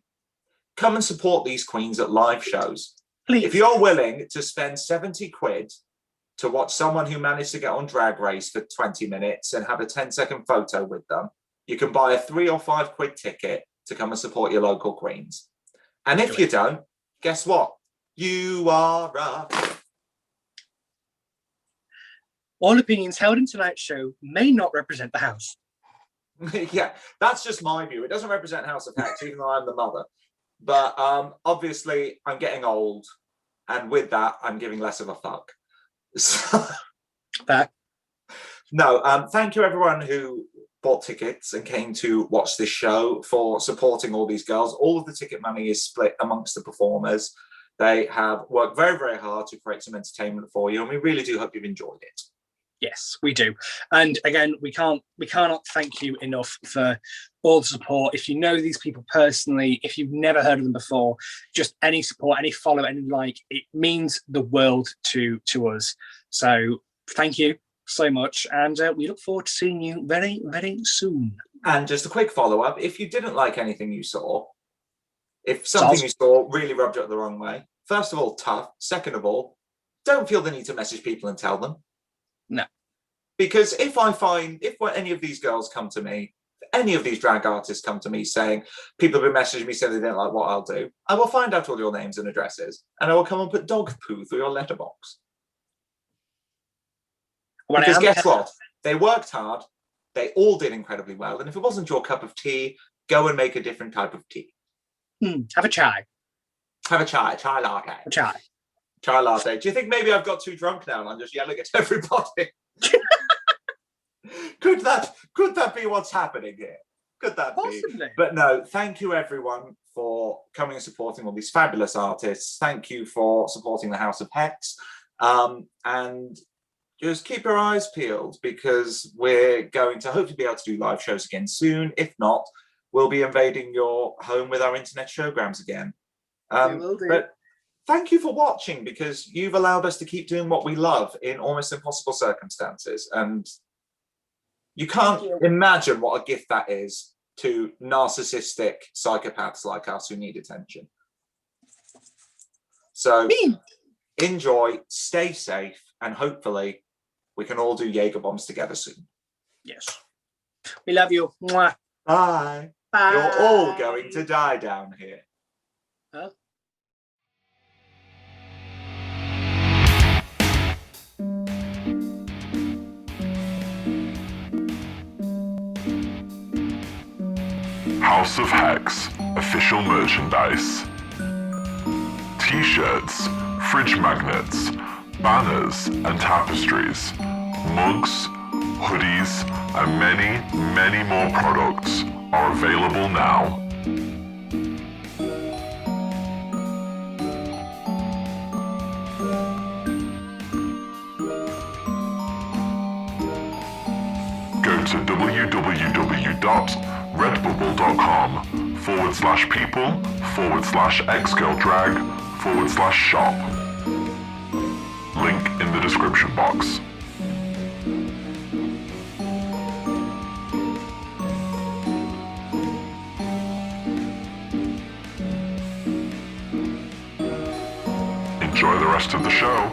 Speaker 2: come and support these queens at live shows. Please. If you're willing to spend 70 quid to watch someone who managed to get on Drag Race for 20 minutes and have a 10-second photo with them, you can buy a 3 or 5 quid ticket to come and support your local queens. And if you don't, guess what? You are up.
Speaker 1: All opinions held in tonight's show may not represent the house.
Speaker 2: Yeah, that's just my view. It doesn't represent House of Hex, even though I'm the mother. But obviously, I'm getting old. And with that, I'm giving less of a fuck. So,
Speaker 1: Fair.
Speaker 2: no, thank you everyone who bought tickets and came to watch this show, for supporting all these girls. All of the ticket money is split amongst the performers. They have worked very, very hard to create some entertainment for you, and we really do hope you've enjoyed it.
Speaker 1: Yes, we do. And again, we cannot thank you enough for all the support. If you know these people personally, if you've never heard of them before, just any support, any follow, any like, it means the world to us. So thank you so much, and we look forward to seeing you very, very soon.
Speaker 2: And just a quick follow-up, if you didn't like anything you saw, if something you saw really rubbed you up the wrong way, first of all, tough. Second of all, don't feel the need to message people and tell them.
Speaker 1: No.
Speaker 2: Because if any of these girls come to me, any of these drag artists come to me saying, people have been messaging me saying they don't like what I'll do, I will find out all your names and addresses, and I will come and put dog poo through your letterbox. Because guess what? They worked hard. They all did incredibly well. And if it wasn't your cup of tea, go and make a different type of tea.
Speaker 1: Have a chai.
Speaker 2: Have a chai. Chai latte.
Speaker 1: A chai.
Speaker 2: Chai latte. Do you think maybe I've got too drunk now and I'm just yelling at everybody? Could that be what's happening here? Could that
Speaker 1: Possibly.
Speaker 2: be? But no, thank you everyone for coming and supporting all these fabulous artists. Thank you for supporting the House of Hex. And just keep your eyes peeled, because we're going to hopefully be able to do live shows again soon. If not, we'll be invading your home with our internet showgrams again.
Speaker 1: We will do.
Speaker 2: But thank you for watching, because you've allowed us to keep doing what we love in almost impossible circumstances. And you can't imagine what a gift that is to narcissistic psychopaths like us who need attention. So enjoy, stay safe, and hopefully we can all do Jaeger bombs together soon.
Speaker 1: Yes. We love you. Mwah.
Speaker 2: Bye.
Speaker 1: Bye.
Speaker 2: You're all going to die down here.
Speaker 1: Huh?
Speaker 6: House of Hex official merchandise. T-shirts, fridge magnets, banners and tapestries, mugs, hoodies, and many, many more products are available now. Go to www.redbubble.com/people/xgirldrag/shop. Link in the description box. Enjoy the rest of the show.